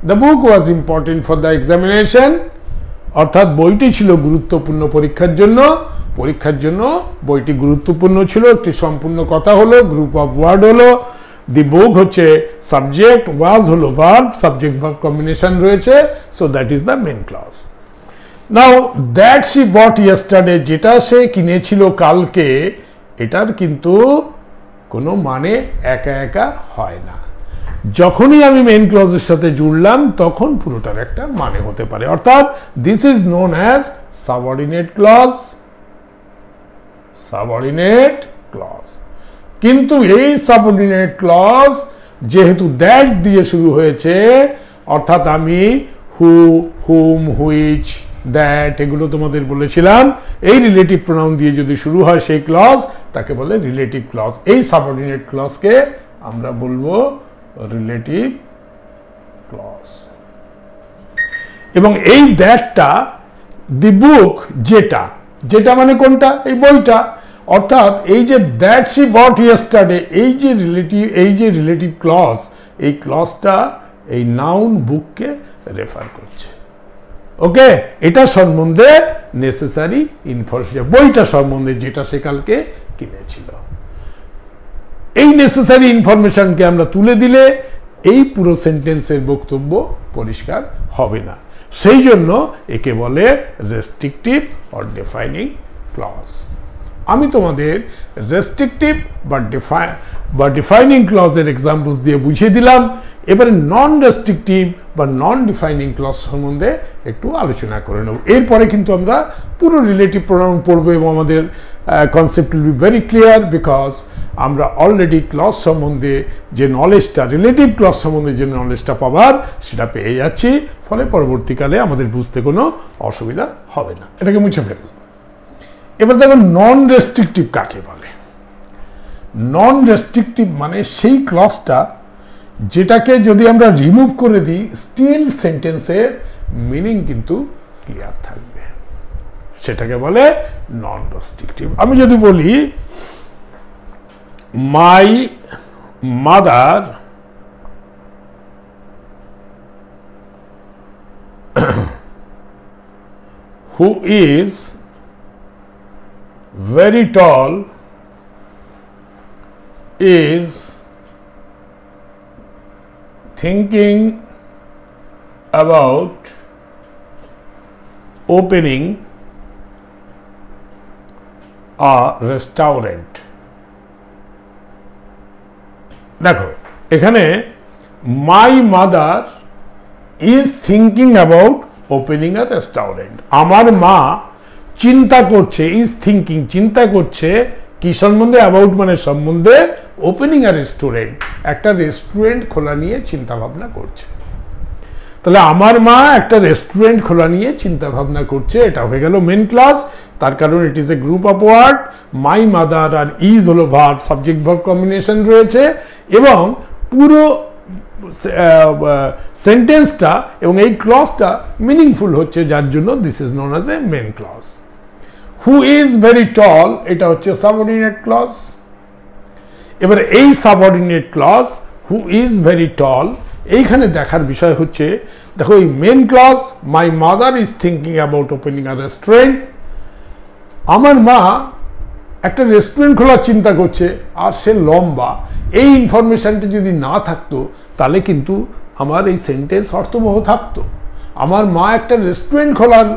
The book was important for the examination, অর্থাৎ বইটি ছিল গুরুত্বপূর্ণ পরীক্ষার জন্য। পরীক্ষার জন্য বইটি গুরুত্বপূর্ণ ছিল, একটি সম্পূর্ণ কথা হলো, গ্রুপ অফ ওয়ার্ড হলো। দি বুক হচ্ছে সাবজেক্ট, ওয়াজ হলো ভার্ব, সাবজেক্ট ভার্ব কম্বিনেশন রয়েছে, so that is the main clause. Now that she bought yesterday, যেটা সে কিনেছিল কালকে, এটার কিন্তু কোনো মানে একা একা হয় না। যখনই আমি মেইন ক্লজের সাথে জুড়লাম তখন পুরোটার একটা মানে হতে পারে, অর্থাৎ this is known as subordinate clause. Subordinate clause. কিন্তু এই সাবঅর্ডিনেট ক্লজ যেহেতু দ্যাট দিয়ে শুরু হয়েছে, অর্থাৎ আমি হু, হুম, হুইচ, দ্যাট এগুলো তোমাদের বলেছিলাম, এই রিলেটিভ প্রোনাউন দিয়ে যদি শুরু হয় সেই ক্লজ, তাকে বলে রিলেটিভ ক্লজ। এই সাবঅর্ডিনেট ক্লজকে আমরা বলবো রিলেটিভ ক্লজ। এবং এই দ্যাটটা, দি বুক, যেটা, যেটা মানে কোনটা? এই বইটা। অর্থাৎ এই যে দ্যাট শি বট ইয়েস্টারডে, এই যে রিলেটিভ ক্লজ, এই ক্লজটা এই নাউন বুককে রেফার করছে। ওকে, এটা সম্বন্ধে নেসেসারি ইনফরমেশন, বইটা সম্বন্ধে যেটা সে কালকে কিনেছিল। এই নেসেসারি ইনফরমেশনকে আমরা তুলে দিলে এই পুরো সেন্টেন্সের বক্তব্য পরিষ্কার হবে না, সেই জন্য একে বলে রেস্ট্রিকটিভ অর ডিফাইনিং ক্লজ। আমি তোমাদের রেস্ট্রিকটিভ বা ডিফাইনিং ক্লজের এক্সাম্পলস দিয়ে বুঝিয়ে দিলাম। এবারে নন রেস্ট্রিকটিভ বা নন ডিফাইনিং ক্লজ সম্বন্ধে একটু আলোচনা করে নেব। এরপরে কিন্তু আমরা পুরো রিলেটিভ প্রোনাউন পড়বো এবং আমাদের concept will be very clear, because আমরা অলরেডি ক্লজ সম্বন্ধে যে নলেজটা, রিলেটিভ ক্লজ সম্বন্ধে যে নলেজটা পাবার সেটা পেয়ে যাচ্ছি, ফলে পরবর্তীকালে আমাদের বুঝতে কোনো অসুবিধা হবে না। এটাকে মুছে ফেলব। এবার দেখো নন রেস্ট্রিকটিভ কাকে বলে। নন রেস্ট্রিকটিভ মানে সেই ক্লজটা যেটাকে যদি আমরা রিমুভ করে দিই স্টিল সেন্টেন্সের মিনিং কিন্তু ক্লিয়ার থাকবে, সেটাকে বলে নন রেস্ট্রিকটিভ। আমি যদি বলি my mother who is very tall is thinking about opening a restaurant. দেখো এখানে মাই mother is thinking about opening a restaurant. আমার মা চিন্তা করছে, ইজ থিঙ্কিং চিন্তা করছে কি সম্বন্ধে? অ্যাবাউট মানে সম্বন্ধে, ওপেনিং আ রেস্টুরেন্ট একটা রেস্টুরেন্ট খোলা নিয়ে চিন্তা ভাবনা করছে। তাহলে আমার মা একটা রেস্টুরেন্ট খোলা নিয়ে চিন্তা ভাবনা করছে, এটা হয়ে গেল মেন ক্লাস। তার কারণ it is a group of word, my mother আর ইজ হলো ভার্ব, সাবজেক্ট ভার্ব কম্বিনেশন রয়েছে, এবং পুরো সেন্টেন্সটা এবং এই ক্লজটা মিনিংফুল হচ্ছে, যার জন্য this is known as a main clause. Who is very tall, এটা হচ্ছে সাবঅর্ডিনেট ক্লজ। এবার এই subordinate clause who is very tall, এইখানে দেখার বিষয় হচ্ছে, দেখো এই main clause my mother is thinking about opening a restaurant, আমার মা একটা রেস্টুরেন্ট খোলার চিন্তা করছে আর সে লম্বা, এই ইনফরমেশনটা যদি না থাকতো তাহলে কিন্তু আমার এই সেন্টেন্স অর্থবহ থাকতো। আমার মা একটা রেস্টুরেন্ট খোলার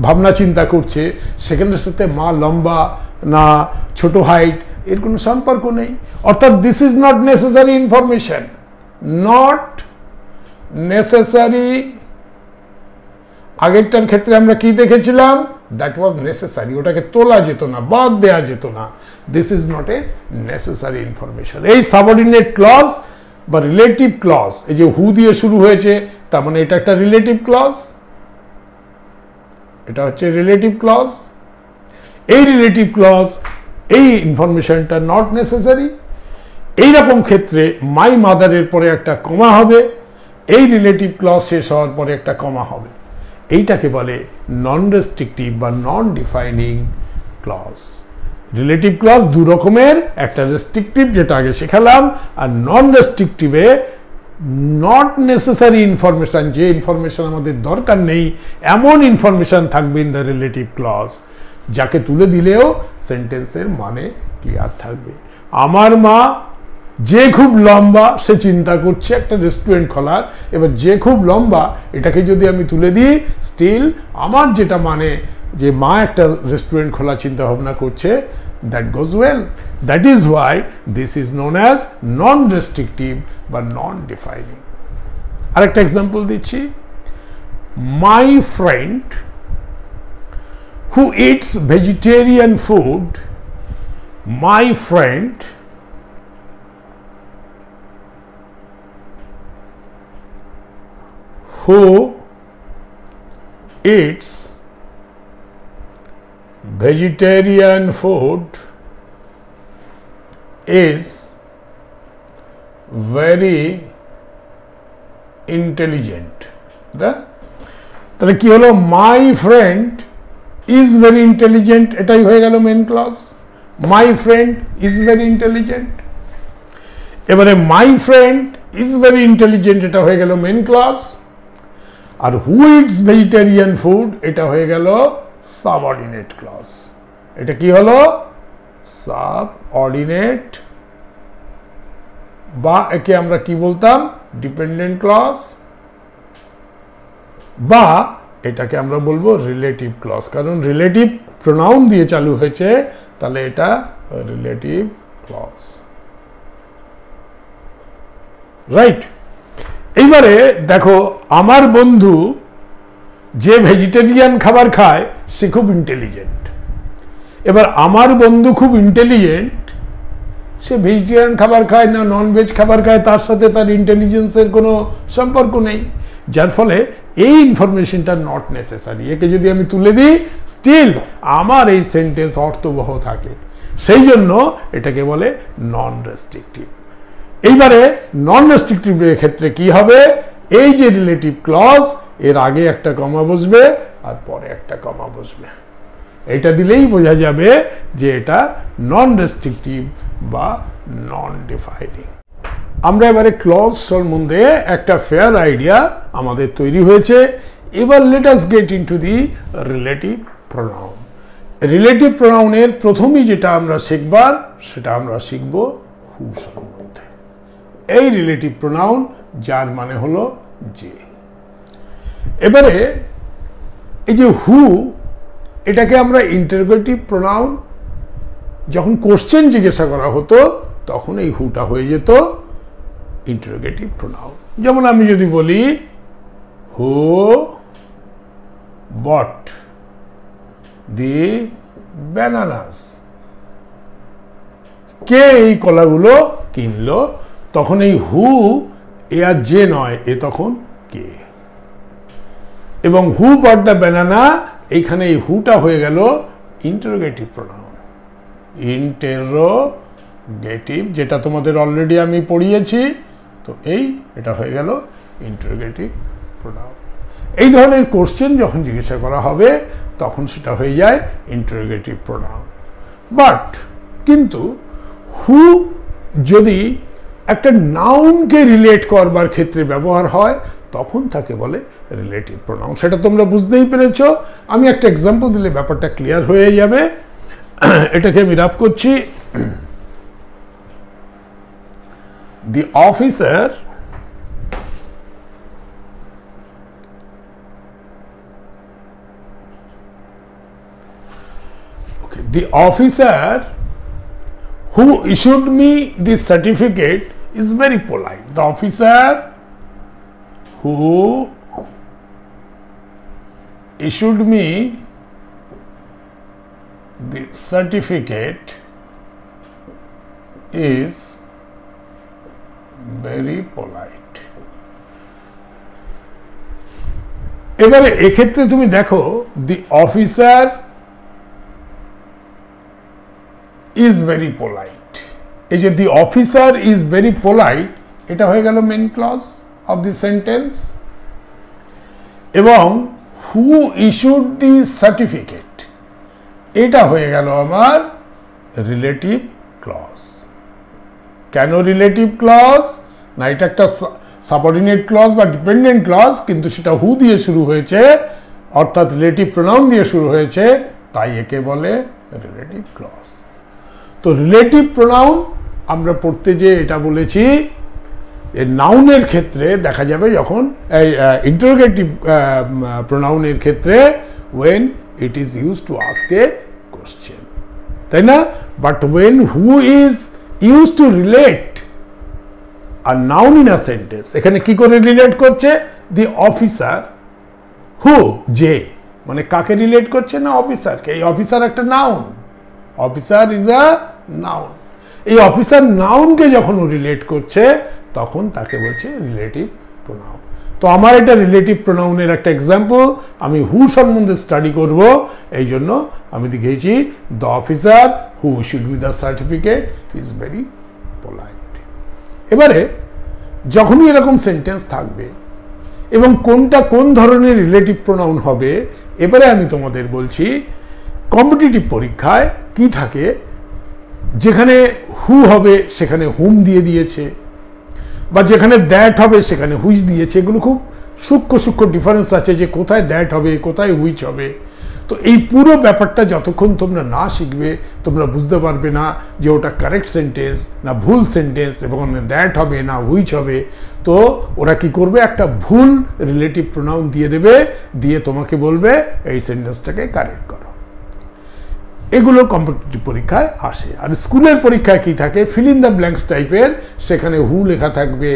ভাবনা চিন্তা করছে, সেখানের সাথে মা লম্বা না ছোট হাইট এর কোনো সম্পর্ক নেই। অর্থাৎ this is not necessary information, not necessary. আগেরটার ক্ষেত্রে আমরা কি দেখেছিলাম? দ্যাট ওয়াজ নেসেসারি, ওটাকে তোলা যেত না, বাদ দেওয়া যেত না। This is not a necessary information. এই সাবঅর্ডিনেট ক্লজ বা রিলেটিভ ক্লজ, এই যে হু দিয়ে শুরু হয়েছে, তার মানে এটা একটা রিলেটিভ ক্লজ, এটা হচ্ছে রিলেটিভ ক্লজ। এই রিলেটিভ ক্লজ, এই ইনফরমেশনটা নট নেসেসারি। এইরকম ক্ষেত্রে মাই মাদারের পরে একটা কমা হবে, এই রিলেটিভ ক্লজ শেষ হওয়ার পরে একটা কমা হবে। এইটাকে বলে নন রেস্ট্রিকটিভ বা নন ডিফাইনিং ক্লজ। রিলেটিভ ক্লজ দু রকমের, একটা রেস্ট্রিকটিভ যেটা আগে শেখালাম, আর নন রেস্ট্রিকটিভে নট নেসেসারি ইনফরমেশন, যে ইনফরমেশন আমাদের দরকার নেই এমন ইনফরমেশন থাকবে ইন দ্য রিলেটিভ ক্লজ, যাকে তুলে দিলেও সেন্টেন্সের মানে ক্লিয়ার থাকবে। আমার মা যে খুব লম্বা, সে চিন্তা করছে একটা রেস্টুরেন্ট খোলার। এবার যে খুব লম্বা এটাকে যদি আমি তুলে দিই, স্টিল আমার যেটা মানে যে মা একটা রেস্টুরেন্ট খোলা চিন্তা ভাবনা করছে, that goes well. That is why this is known as non restrictive বা নন ডিফাইনিং। আরেকটা এক্সাম্পল দিচ্ছি। My friend who eats vegetarian food, my friend who eats vegetarian food is very intelligent. তাহলে কি হলো? my friend is very intelligent, এটাই হয়ে গেল main clause. my friend is very intelligent। এবারে my friend is very intelligent এটা হয়ে গেল মেন ক্লজ। আর who eats vegetarian food এটা হয়ে গেল সাবঅর্ডিনেট ক্লজ। এটা কি হলো? সাবঅর্ডিনেট, বা একে আমরা কি বলতাম? ডিপেন্ডেন্ট ক্লজ, বা এটাকে আমরা বলবো রিলেটিভ ক্লজ, কারণ রিলেটিভ প্রোনাউন দিয়ে চালু হয়েছে, তাহলে এটা রিলেটিভ ক্লজ। রাইট। এইবারে দেখো, আমার বন্ধু যে ভেজিটেরিয়ান খাবার খায় সে খুব ইন্টেলিজেন্ট। এবার আমার বন্ধু খুব ইন্টেলিজেন্ট, সে ভেজিটেরিয়ান খাবার খায় না নন ভেজ খাবার খায়, তার সাথে তার ইন্টেলিজেন্সের কোনো সম্পর্ক নেই, যার ফলে এই ইনফরমেশনটা নট নেসেসারি। একে যদি আমি তুলে দিই, স্টিল আমার এই সেন্টেন্স অর্থবহ থাকে। সেই জন্য এটাকে বলে নন রেস্ট্রিকটিভ। এইবারে নন রেস্ট্রিকটিভের ক্ষেত্রে কি হবে? এই যে রিলেটিভ ক্লজ, এর আগে একটা কমা বসবে আর পরে একটা কমা বসবে। এটা দিলেই বোঝা যাবে যে এটা নন রেস্ট্রিকটিভ বা নন ডিফাইনিং। আমরা এবারে ক্লজ সম্বন্ধে একটা ফেয়ার আইডিয়া আমাদের তৈরি হয়েছে। এবার let us get into the relative pronoun. Relative প্রোনাউনের প্রথমেই যেটা আমরা শিখবার, সেটা আমরা শিখব হু সম্বন্ধে। এই রিলেটিভ প্রোনাউন যার মানে হলো যে। এবারে এই যে হু, এটাকে আমরা ইন্টারোগেটিভ প্রোনাউন, যখন কোশ্চেন জিজ্ঞাসা করা হতো তখন এই হুটা হয়ে যেত ইন্টারোগেটিভ প্রোনাউন। যেমন আমি যদি বলি হু বট দি ব্যানানাস, কে এই কলাগুলো কিনলো, তখন এই হু এ আর যে নয়, এ তখন কে। এবং হু বট দ্য ব্যানানা, এইখানে এই হুটা হয়ে গেল ইন্টারোগেটিভ প্রোনাউন। ইন্টারোগেটিভ, যেটা তোমাদের অলরেডি আমি পড়িয়েছি, তো এটা হয়ে গেল ইন্টারোগেটিভ প্রোনাউন। এই ধরনের কোশ্চেন যখন জিজ্ঞাসা করা হবে তখন সেটা হয়ে যায় ইন্টারোগেটিভ প্রোনাউন। বাট কিন্তু হু যদি একটা নাউনকে রিলেট করবার ক্ষেত্রে ব্যবহার হয় তখন তাকে বলে রিলেটিভ প্রোনাউন। সেটা তোমরা বুঝতেই পেরেছ। আমি একটা এক্সাম্পল দিলে ব্যাপারটা ক্লিয়ার হয়ে যাবে। এটাকে আমি রাফ করছি। The officer who issued me this certificate is very polite. The officer who issued me the certificate is very polite. এবারে এক্ষেত্রে তুমি দেখো the officer is very polite, এই যে the officer is very polite এটা হয়ে গেল main clause of the sentence, এবং who issued the certificate এটা হয়ে গেল আমার রিলেটিভ ক্লজ। কেন রিলেটিভ ক্লজ? না এটা একটা সাবঅর্ডিনেট ক্লজ বা ডিপেন্ডেন্ট ক্লজ, কিন্তু সেটা হু দিয়ে শুরু হয়েছে, অর্থাৎ রিলেটিভ প্রোনাউন দিয়ে শুরু হয়েছে, তাই একে বলে রিলেটিভ ক্লজ। তো রিলেটিভ প্রোনাউন আমরা পড়তে যে এটা বলেছি, এই নাউনের ক্ষেত্রে দেখা যাবে যখন এই ইন্টারোগেটিভ প্রোনাউনের ক্ষেত্রে when it is used to ask a question, তাই না? But when who is used to relate a noun in a sentence, এখানে কি করে রিলেট করছে? the officer who, যে মানে কাকে রিলেট করছে? না অফিসারকে। এই অফিসার একটা noun, officer is a noun. এই অফিসার নাউনকে যখন ও রিলেট করছে তখন তাকে বলছে রিলেটিভ প্রোনাউন। তো আমার এটা রিলেটিভ প্রোনাউনের একটা এক্সাম্পল। আমি হু সম্বন্ধে স্টাডি করব, এই জন্য আমি লিখেছি the officer who issued me the certificate is very polite. এবারে যখনই এরকম সেন্টেন্স থাকবে এবং কোনটা কোন ধরনের রিলেটিভ প্রোনাউন হবে, এবারে আমি তোমাদের বলছি কম্পিটিটিভ পরীক্ষায় কি থাকে, যেখানে হু হবে সেখানে হুম দিয়ে দিয়েছে, বা যেখানে দ্যাট হবে সেখানে হুইচ দিয়েছে। এগুলো খুব সূক্ষ্ম সূক্ষ্ম ডিফারেন্স আছে যে কোথায় দ্যাট হবে কোথায় হুইচ হবে। তো এই পুরো ব্যাপারটা যতক্ষণ তোমরা না শিখবে তোমরা বুঝতে পারবে না যে ওটা কারেক্ট সেন্টেন্স না ভুল সেন্টেন্স, এবং দ্যাট হবে না হুইচ হবে। তো ওরা কি করবে, একটা ভুল রিলেটিভ প্রোনাউন দিয়ে দেবে, দিয়ে তোমাকে বলবে এই সেন্টেন্সটাকে কারেক্ট করো। এগুলো কম্পিটিটিভ পরীক্ষায় আসে। আর স্কুলের পরীক্ষায় কি থাকে, ফিল ইন দ্য ব্ল্যাঙ্কস টাইপের, সেখানে হু লেখা থাকবে,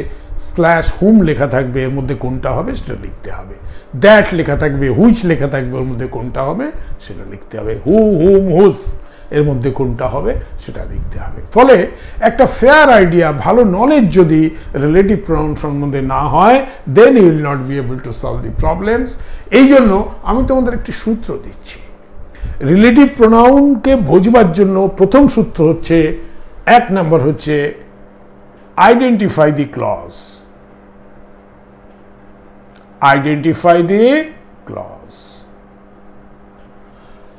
স্ল্যাশ হুম লেখা থাকবে, এর মধ্যে কোনটা হবে সেটা লিখতে হবে। দ্যাট লেখা থাকবে, হুইচ লেখা থাকবে, ওর মধ্যে কোনটা হবে সেটা লিখতে হবে। হু হুম হুস এর মধ্যে কোনটা হবে সেটা লিখতে হবে। ফলে একটা ফেয়ার আইডিয়া, ভালো নলেজ যদি রিলেটিভ প্রোনাউন সম্বন্ধে না হয়, then you will not be able to solve the problems. এই জন্য আমি তোমাদের একটি সূত্র দিচ্ছি। রিলেটিভ প্রোনাউনকে বোঝবার জন্য প্রথম সূত্র হচ্ছে, 1 নম্বর হচ্ছে identify the clause. Identify the clause.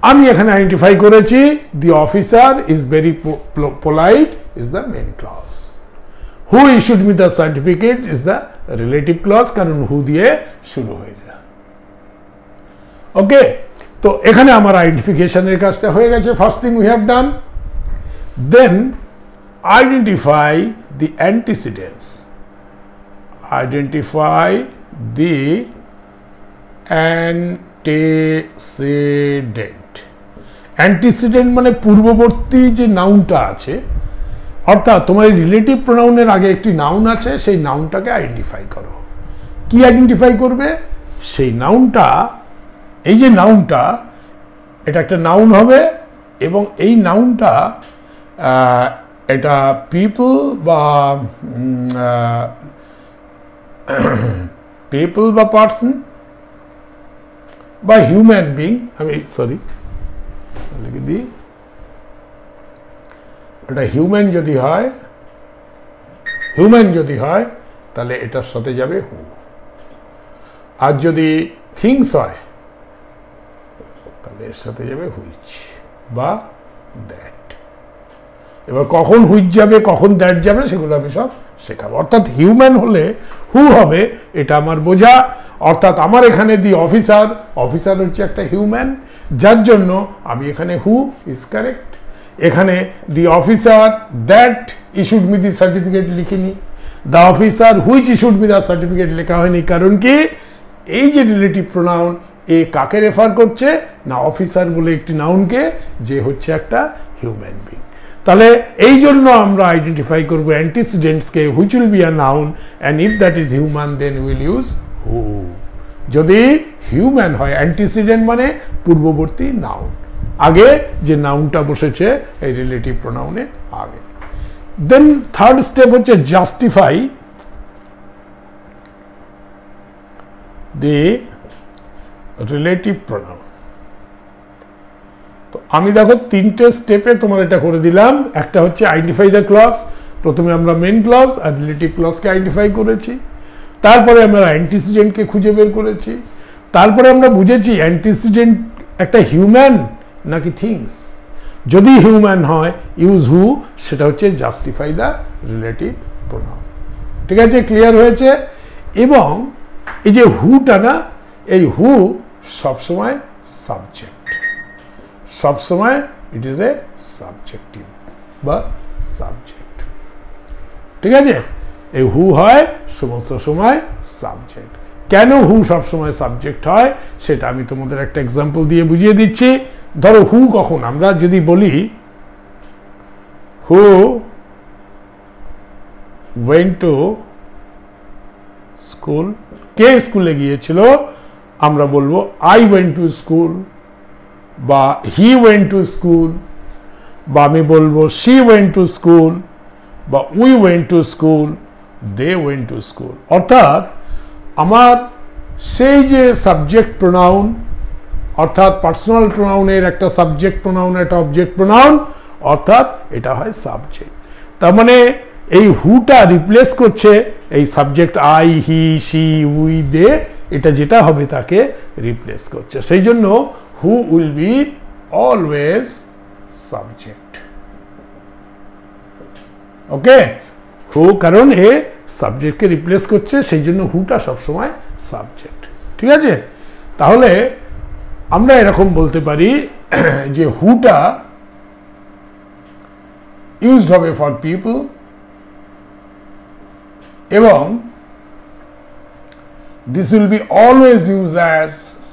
আমি এখানে আইডেন্টিফাই করেছি the officer is very polite is the main clause. Who issued me the certificate is the relative clause, কারণ হু দিয়ে শুরু হয়ে যায়। ওকে, তো এখানে আমার আইডেন্টিফিকেশনের কাজটা হয়ে গেছে। First thing we have done. Then identify the antecedents. Identify the antecedent. Antecedent মানে পূর্ববর্তী যে নাউনটা আছে, অর্থাৎ তোমার রিলেটিভ প্রোনাউনের আগে একটি নাউন আছে, সেই নাউনটাকে আইডেন্টিফাই করো। কি আইডেন্টিফাই করবে? সেই নাউনটা, এই যে নাউনটা, এটা একটা নাউন হবে, এবং এই নাউনটা এটা পিপল বা পিপল বা পার্সন বা হিউম্যান বিং, আমি সরি লিখে দিই, এটা হিউম্যান যদি হয়, তাহলে এটার সাথে যাবে হু। আর যদি থিংস হয় তাহলে এর সাথে যাবে হুইচ বা দ্যাট। এবার কখন হুইচ যাবে কখন দ্যাট যাবে সেগুলো আমি সব শেখাবো। অর্থাৎ হিউম্যান হলে হু হবে, এটা আমার বোঝা। অর্থাৎ আমার এখানে দি অফিসার, অফিসার হচ্ছে একটা হিউম্যান, যার জন্য আমি এখানে হু ইজ কারেক্ট, এখানে the officer that issued me the certificate লিখিনি, the officer which issued me the certificate লেখা হয়নি। কারণ কি, এই যে রিলেটিভ প্রোনাউন এ কাকে রেফার করছে না অফিসার বলে একটি নাউনকে, যে হচ্ছে একটা হিউম্যান বিং। তাহলে এই জন্য আমরা আইডেন্টিফাই করবো অ্যান্টিসিডেন্টসকে, which will be a noun and if that is human then will use who. যদি হিউম্যান হয়, অ্যান্টিসিডেন্ট মানে পূর্ববর্তী নাউন, আগে যে নাউনটা বসেছে এই রিলেটিভ প্রোনাউনে আগে। দেন থার্ড স্টেপ হচ্ছে জাস্টিফাই দি রিলেটিভ প্রোনাউন। তো আমি দেখো তিনটে স্টেপে তোমার এটা করে দিলাম। একটা হচ্ছে আইডেন্টিফাই দ্য ক্লজ, প্রথমে আমরা মেন ক্লজ আর রিলেটিভ ক্লজকে আইডেন্টিফাই করেছি, তারপরে আমরা অ্যান্টিসিডেন্টকে খুঁজে বের করেছি, তারপরে আমরা বুঝেছি অ্যান্টিসিডেন্ট একটা হিউম্যান নাকি থিংস। যদি হিউম্যান হয় ইউজ হু, সেটা হচ্ছে জাস্টিফাই দ্য রিলেটিভ প্রোনাউন। ঠিক আছে, ক্লিয়ার হয়েছে? এবং এই যে হুটা না, এই হু সবসময় সাবজেক্ট, সবসময় ইট ইজ এ সাবজেক্টিভ বা সাবজেক্ট। ঠিক আছে, এই হু হয় সমস্ত সময় সাবজেক্ট। কেন হু সবসময় সাবজেক্ট হয় সেটা আমি তোমাদের একটা এক্সাম্পল দিয়ে বুঝিয়ে দিচ্ছি। ধরো হু কখন, আমরা যদি বলি হু ওয়েন্ট টু স্কুল, কে স্কুলে গিয়েছিল, আমরা বলবো আই ওয়েন্ট টু স্কুল, বা হি ওয়েন্ট টু স্কুল, বা আমি বলবো শি ওয়েন্ট টু স্কুল, বা we went to school, they went to school. অর্থাৎ আমার সেই যে সাবজেক্ট প্রোনাউন, অর্থাৎ পার্সোনাল প্রোনাউনের একটা সাবজেক্ট প্রোনাউন, একটা অবজেক্ট প্রোনাউন, অর্থাৎ এটা হয় সাবজেক্ট। তার মানে এই হুটা রিপ্লেস করছে এই subject I, he, she, we, they, এটা যেটা হবে তাকে রিপ্লেস করছে। সেই জন্য who will be always subject. Okay, who কারণ এ সাবজেক্টকে রিপ্লেস করছে, সেই জন্য হুটা সবসময় সাবজেক্ট। ঠিক আছে, তাহলে আমরা এরকম বলতে পারি যে হুটা ইউজড হবে ফর পিপল, এবং this will be always used as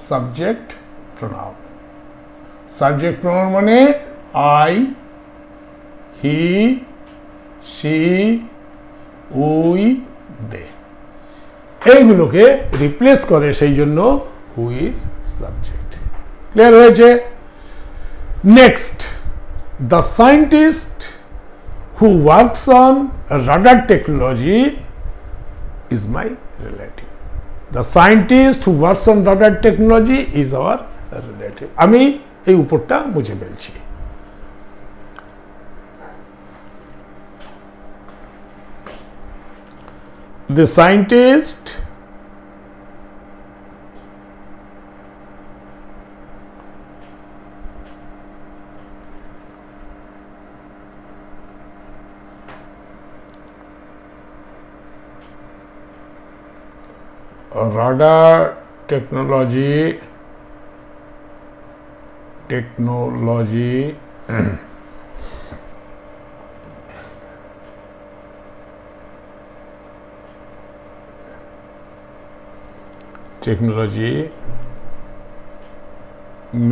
subject pronoun. Subject pronoun মানে I, he, she, we, they, এইগুলোকে রিপ্লেস করে, সেই জন্য who is subject. ক্লিয়ার হয়েছে? Next, the scientist who works on radar technology is my relative. The scientist who works on radar technology is our relative. আমি এই উপরটা মুছে ফেলছি। The scientist radar technology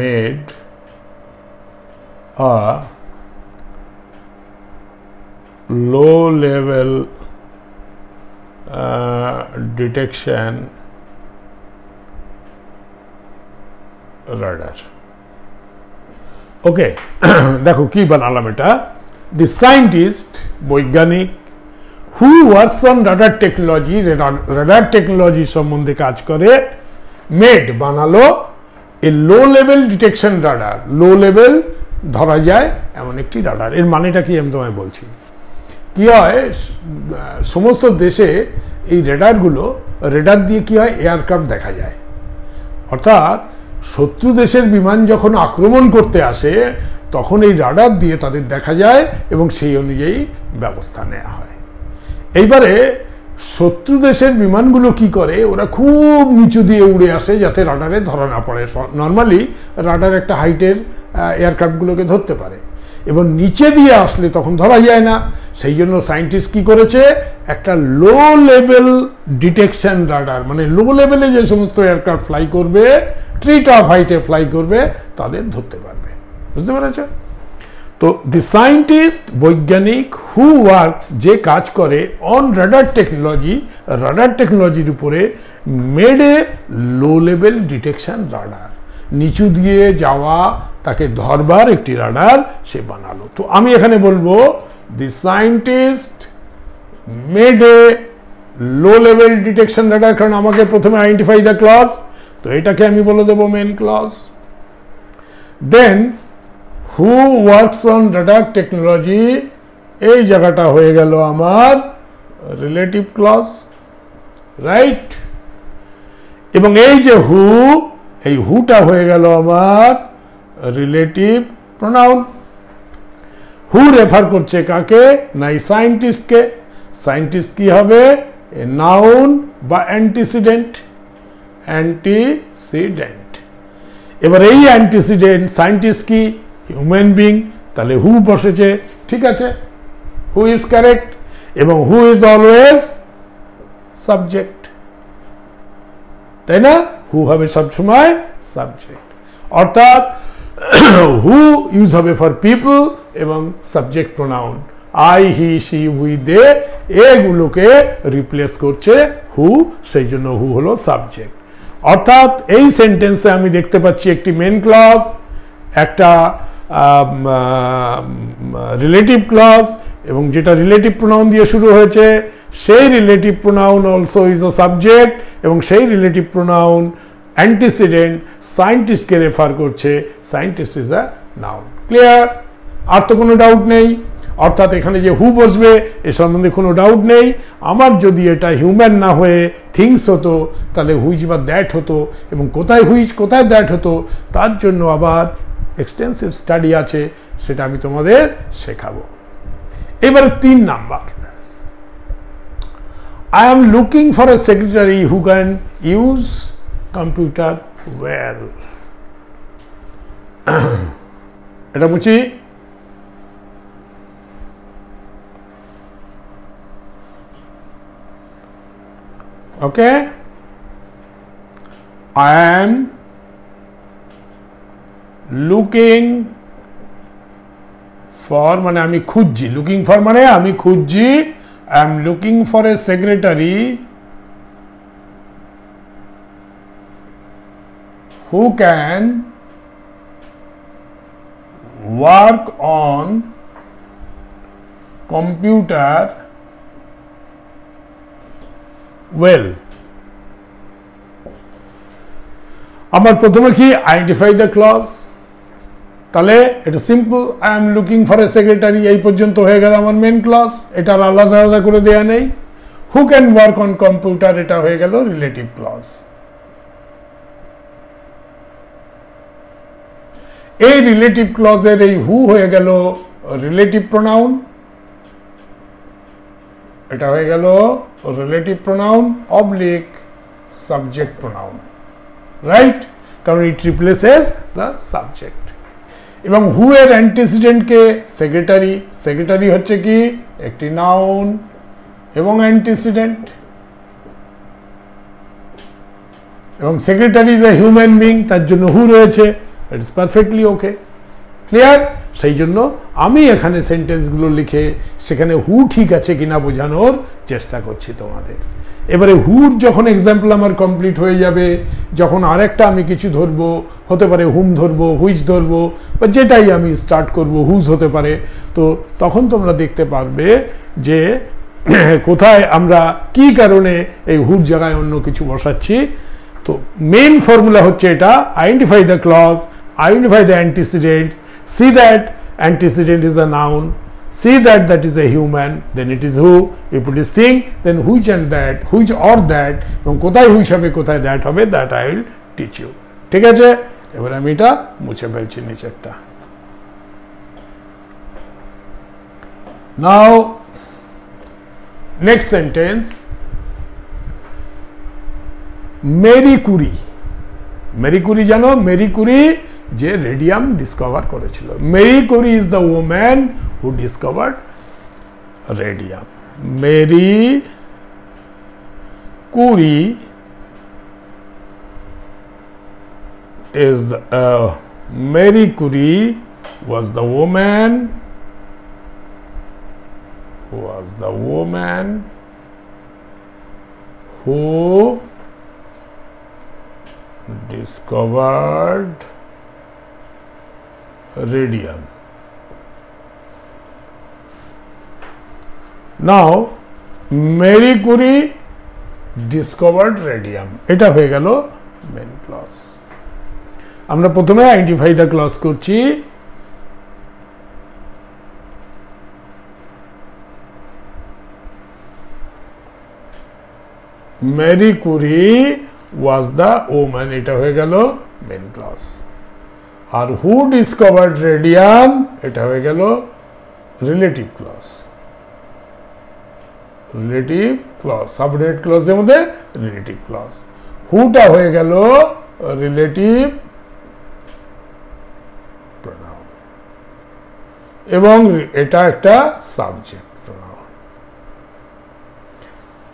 made a low level detection radar. ওকে, দেখো কি বানালাম এটা। The scientist, বৈজ্ঞানিক, who works on radar technology, radar technology সম্বন্ধে কাজ করে, মেড বানালো a low level detection radar, low level ধরা যায় এমন একটি রাডার। এর মানেটা কি আমি তোমায় বলছি। কি হয়, সমস্ত দেশে এই রেডারগুলো, রেডার দিয়ে কি হয়, এয়ারক্রাফট দেখা যায়। অর্থাৎ শত্রু দেশের বিমান যখন আক্রমণ করতে আসে তখন এই রাডার দিয়ে তাদের দেখা যায় এবং সেই অনুযায়ী ব্যবস্থা নেওয়া হয়। এইবারে শত্রু দেশের বিমানগুলো কি করে, ওরা খুব নিচু দিয়ে উড়ে আসে যাতে রাডারে ধরা না পড়ে। নর্মালি রাডার একটা হাইটের এয়ারক্রাফটগুলোকে ধরতে পারে, এবং নিচে দিয়ে আসলে তখন ধরা যায় না। সেই জন্য সায়েন্টিস্ট কি করেছে, একটা লো লেভেল ডিটেকশন রাডার, মানে লো লেভেলে যে সমস্ত এয়ারক্রাফট ফ্লাই করবে, ট্রি টপ হাইটে ফ্লাই করবে, তাদের ধরতে পারবে। বুঝতে পেরেছ? তো দি সায়েন্টিস্ট, বৈজ্ঞানিক, হু ওয়ার্কস, যে কাজ করে অন রাডার টেকনোলজির উপরে, made a low level detection radar, নিচু দিয়ে যাওয়া তাকে ধরবার একটি রাডার সে বানালো। তো আমি এখানে বলবো the scientist made a low level detection radar, কারণ আমাকে প্রথমে আইডেন্টিফাই দ্য ক্লজ, তো এটাকে আমি বলে দেবো main clause. Then who works on radar technology, এই জায়গাটা হয়ে গেল আমার রিলেটিভ ক্লজ, রাইট? এবং এই যে হু, এই হুটা হয়ে গেল আমার রিলেটিভ প্রোনাউন। হু রেফার করছে কাকে? না এই সায়েন্টিস্টকে। সায়েন্টিস্ট কি হবে? এ নাউন বা অ্যান্টিসিডেন্ট। এবার এই অ্যান্টিসিডেন্ট সায়েন্টিস্ট কি? হিউম্যান বিং, তাহলে হু বসেছে, ঠিক আছে, হু ইজ কারেক্ট। এবং হু ইজ অলওয়েজ সাবজেক্ট, তাই না? হু হবে সবসময় সাবজেক্ট, অর্থাৎ হু ইউজ হবে ফর পিপল এবং subject pronoun I, he, she, we, they, এগুলোকে রিপ্লেস করছে হু, সেই জন্য হু হলো সাবজেক্ট। অর্থাৎ এই সেন্টেন্সে আমি দেখতে পাচ্ছি একটি মেন ক্লজ, একটা রিলেটিভ ক্লজ, এবং যেটা রিলেটিভ প্রোনাউন দিয়ে শুরু হয়েছে সেই relative pronoun also is a subject, এবং সেই রিলেটিভ প্রোনাউন অ্যান্টিসিডেন্ট সায়েন্টিস্টকে রেফার করছে, scientist is a noun. Clear? আর তো কোনো ডাউট নেই। অর্থাৎ এখানে যে হু বসবে এ সম্বন্ধে কোনো ডাউট নেই। আমার যদি এটা হিউম্যান না হয়ে থিংস হতো, তাহলে হুইচ বা দ্যাট হতো, এবং কোথায় হুইচ কোথায় দ্যাট হতো তার জন্য আবার এক্সটেন্সিভ স্টাডি আছে, সেটা আমি তোমাদের শেখাবো। এবারে 3 number, I am looking for a secretary who can use computer well. এটা বুঝি? Okay, I am looking for, মানে আমি খুঁজছি, লুকিং ফর মানে আমি খুঁজছি, I am looking for a secretary who can work on computer well. আমার প্রথমে কি আইডেন্টিফাই দ্য ক্লজ, তাহলে এটা simple, I am looking for a secretary, এই পর্যন্ত হয়ে গেল আমার মেন ক্লজ, এটা আলাদা আলাদা করে দেয়া নেই। Who can work on computer, এটা হয়ে গেল রিলেটিভ ক্লজ। এই রিলেটিভ ক্লজের এই হু হয়ে গেল রিলেটিভ প্রোনাউন, এটা হয়ে গেল relative pronoun oblique subject pronoun, right? কারণ ইট রিপ্লেসেস দ্য সাবজেক্ট। এবং হু এর অ্যান্টিসিডেন্টকে সেক্রেটারি, সেক্রেটারি হচ্ছে কি একটি নাউন এবং অ্যান্টিসিডেন্ট, এবং secretary is a human being, তার জন্য হু রয়েছে, it is perfectly okay. Clear? সেই জন্য আমি এখানে সেন্টেন্সগুলো লিখে সেখানে হু ঠিক আছে কিনা বোঝানোর চেষ্টা করছি তোমাদের। এবারে হুর যখন এক্সাম্পল আমার কমপ্লিট হয়ে যাবে, যখন আরেকটা আমি কিছু ধরবো, হতে পারে হুম ধরবো, হুইচ ধরবো, বা যেটাই আমি স্টার্ট করব হুজ হতে পারে, তো তখন তোমরা দেখতে পারবে যে কোথায় আমরা কি কারণে এই হুর জায়গায় অন্য কিছু বসাচ্ছি। তো মেইন ফর্মুলা হচ্ছে এটা, identify the clause, identify the antecedents, see that antecedent is a noun, see that that is a human, then it is who, if it is thing, then which and that, which or that, এবং কোথায় which হবে কোথায় that হবে, that I will teach you. ঠিক আছে? এবার আমি এটা মুছে ফেলছি নিচেরটা। Now next sentence, Marie Curie. Marie Curie জানো? মেরি কুরি যে রেডিয়াম ডিসকভার করেছিল। Marie Curie is the woman who discovered radium. Marie Curie is the Marie Curie was the woman who discovered radium. Now Marie Curie discovered radium. এটা হয়ে গেল main clause. আমরা প্রথমে identify the clause করছি। Marie Curie was the woman, এটা হয়ে গেল main clause. আর হু ডিসকভার্ড রেডিয়াম, এটা হয়ে গেল relative clause. Relative clause, subordinate ক্লজের মধ্যে রিলেটিভ ক্লজ। হুটা হয়ে গেল রিলেটিভ প্রোনাউন এবং এটা একটা সাবজেক্ট প্রোনাউন।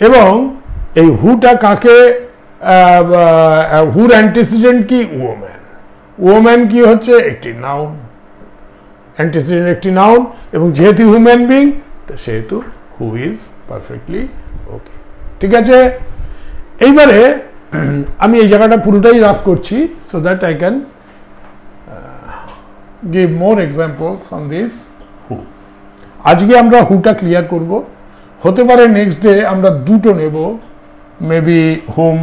এবং এই হুটা কাকে, হুর অ্যান্টিসিডেন্ট কি? ওম্যান। ওম্যান কি হচ্ছে? একটি নাউন। অ্যান্টিসিডেন্ট একটি নাউন এবং যেহেতু হিউম্যান বিং সেহেতু হু ইজ পারফেক্টলি ওকে। ঠিক আছে, এইবারে আমি এই জায়গাটা পুরোটাই রাফ করছি so that I can give more examples on this who. আজকে আমরা হুটা ক্লিয়ার করব। হতে পারে নেক্সট ডে আমরা দুটো নেব, মেবি হোম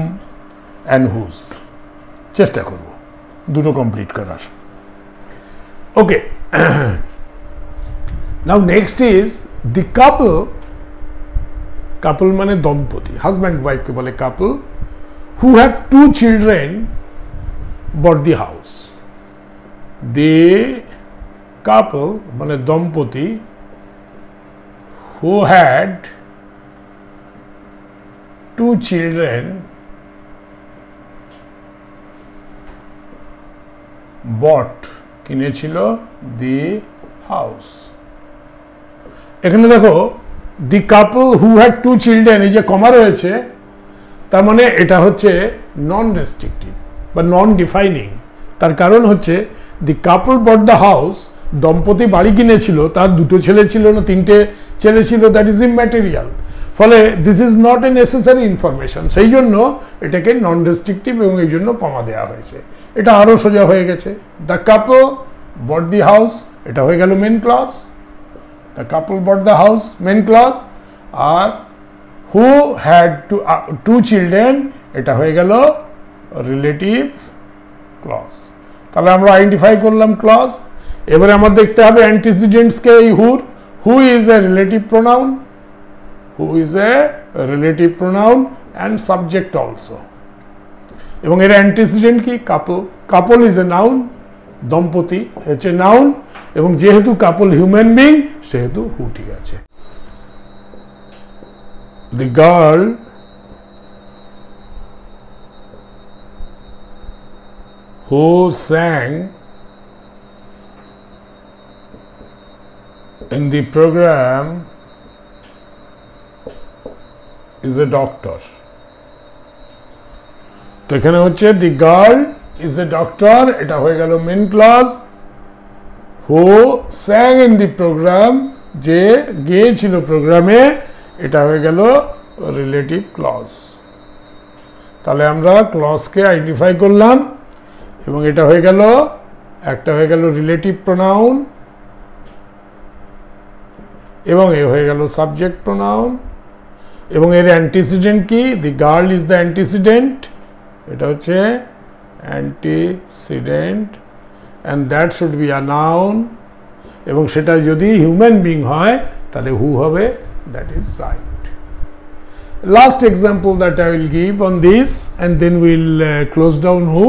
অ্যান্ড হুজ। চেষ্টা করব দুটো কমপ্লিট করার। ওকে, নাও নেক্সট ইজ দি কাপল। কাপল মানে দম্পতি, হাজব্যান্ড ওয়াইফকে বলে couple. Who have two children bought the house. The couple মানে দম্পতি who had two children bought কিনেছিল the house। এখানে দেখো the couple who had two children, এই যে কমা রয়েছে তার মানে এটা হচ্ছে নন রেস্ট্রিক্টিভ বা নন ডিফাইনিং। তার কারণ হচ্ছে দি কাপল বট দ্য হাউস, দম্পতি বাড়ি কিনেছিল, তার দুটো ছেলে ছিল না তিনটে ছেলে ছিল, দ্যাট ইজ ইম্যাটেরিয়াল। ফলে this is not a necessary information, সেই জন্য এটাকে নন রেস্ট্রিক্টিভ এবং এই জন্য কমা দেওয়া হয়েছে। এটা আরও সোজা হয়ে গেছে। The couple bot the house, এটা হয়ে গেল main clause. The couple bought the house main clause. আর হু হ্যাড টু চিলড্রেন, এটা হয়ে গেল রিলেটিভ ক্লজ। তাহলে আমরা আইডেন্টিফাই করলাম ক্লজ। এবারে আমার দেখতে হবে অ্যান্টিসিডেন্টসকে এই হুর। Who is a relative pronoun, who is a relative pronoun and subject also. এবং এর অ্যান্টিসিডেন্ট কি? কাপল। কাপল ইজ এ নাউন, দম্পতি হচ্ছে নাউন এবং যেহেতু কাপল হিউম্যান বিং সেহেতু হু ঠিক আছে। The girl who sang in the program is a doctor. তো এখানে হচ্ছে the girl is a doctor, এটা হয়ে গেল main clause. who sang in the program, যে গেয়েছিল প্রোগ্রামে, এটা হয়ে গেল রিলেটিভ ক্লজ। তাহলে আমরা ক্লজকে আইডেন্টিফাই করলাম এবং এটা হয়ে গেল, একটা হয়ে গেল রিলেটিভ প্রোনাউন এবং এ হয়ে গেল সাবজেক্ট প্রোনাউন এবং এর অ্যান্টিসিডেন্ট কি? The girl is the antecedent, এটা হচ্ছে antecedent and that should be a noun এবং সেটা যদি হিউম্যান বিং হয় তাহলে হু হবে, that is right. Last example that I will give on this and then we'll close down who.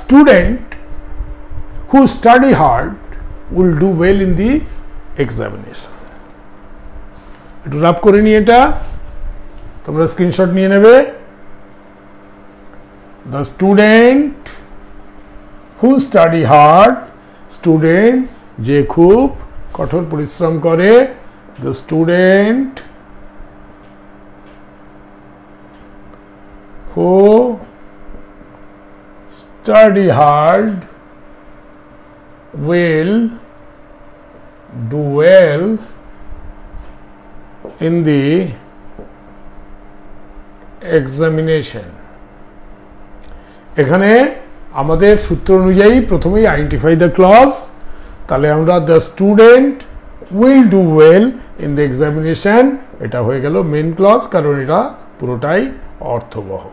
Student who study hard will do well in the examination. একটু rough করে নিয়ে এটা তোমরা স্ক্রিনশট নিয়ে নেবে। the student who study hard, student যে খুব কঠোর পরিশ্রম করে, the student who study hard will do well in the examination. এখানে আমাদের সূত্র অনুযায়ী প্রথমেই আইডেন্টিফাই দ্য ক্লজ, তাহলে আমরা the student will do well in the examination, এটা হয়ে গেল মেন ক্লজ, কারণ এটা পুরোটাই অর্থবহ।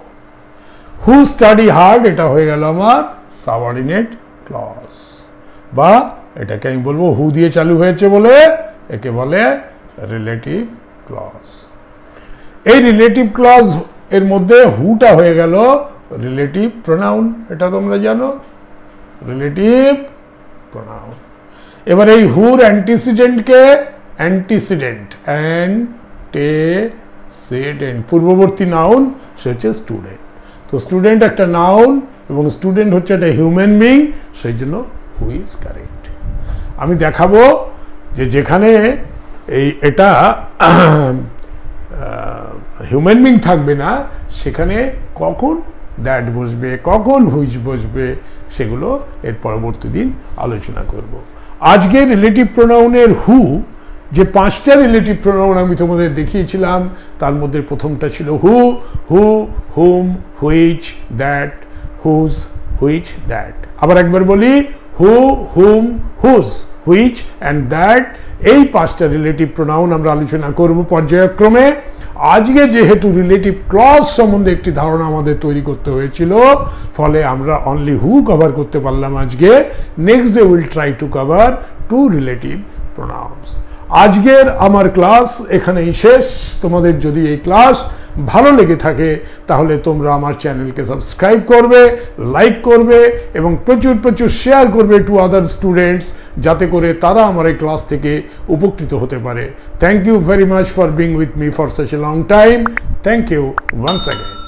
হু স্টাডি হার্ড, এটা হয়ে গেল আমার সাবঅর্ডিনেট ক্লজ, বা এটাকে আমি বলবো হু দিয়ে চালু হয়েছে বলে একে বলে রিলেটিভ ক্লজ। এই রিলেটিভ ক্লজ এর মধ্যে হুটা হয়ে গেল রিলেটিভ প্রোনাউন, এটা তোমরা জানো, রিলেটিভ প্রোনাউন। এবার এই হুর অ্যান্টিসিডেন্টকে অ্যান্টিসিডেন্ট, অ্যান্টিসিডেন্ট পূর্ববর্তী নাউন, সে হচ্ছে স্টুডেন্ট। তো স্টুডেন্ট একটা নাউন এবং স্টুডেন্ট হচ্ছে একটা হিউম্যান বিং, সেই জন্য হু ইজ কারেক্ট। আমি দেখাবো যে যেখানে এটা হিউম্যান বিং থাকবে না, সেখানে কখন দ্যাট বসবে, কখন হুইচ বসবে, সেগুলো এর পরবর্তী দিন আলোচনা করব। আজকে রিলেটিভ প্রোনাউনের হু, যে 5টা রিলেটিভ প্রোনাউন আমি তোমাদের দেখিয়েছিলাম, তার মধ্যে প্রথমটা ছিল who, whom, which, that, whose, which, that. আবার একবার বলি, who, whom, whose, which and that. এই 5টা রিলেটিভ প্রোনাউন আমরা আলোচনা করব পর্যায়ক্রমে। আজকে যেহেতু রিলেটিভ ক্লজ সম্বন্ধে একটি ধারণা আমাদের তৈরি করতে হয়েছিল, ফলে আমরা অনলি হু কভার করতে পারলাম আজকে। Next day will try to cover 2 relative pronouns. আজকের আমার ক্লাস এখানেই শেষ। তোমাদের যদি এই ক্লাস ভালো লেগে থাকে তাহলে তোমরা আমার চ্যানেলকে সাবস্ক্রাইব করবে, লাইক করবে এবং প্রচুর প্রচুর শেয়ার করবে টু আদার স্টুডেন্টস, যাতে করে তারা আমার এই ক্লাস থেকে উপকৃত হতে পারে। Thank you very much for being with me for such a long time. Thank you once again.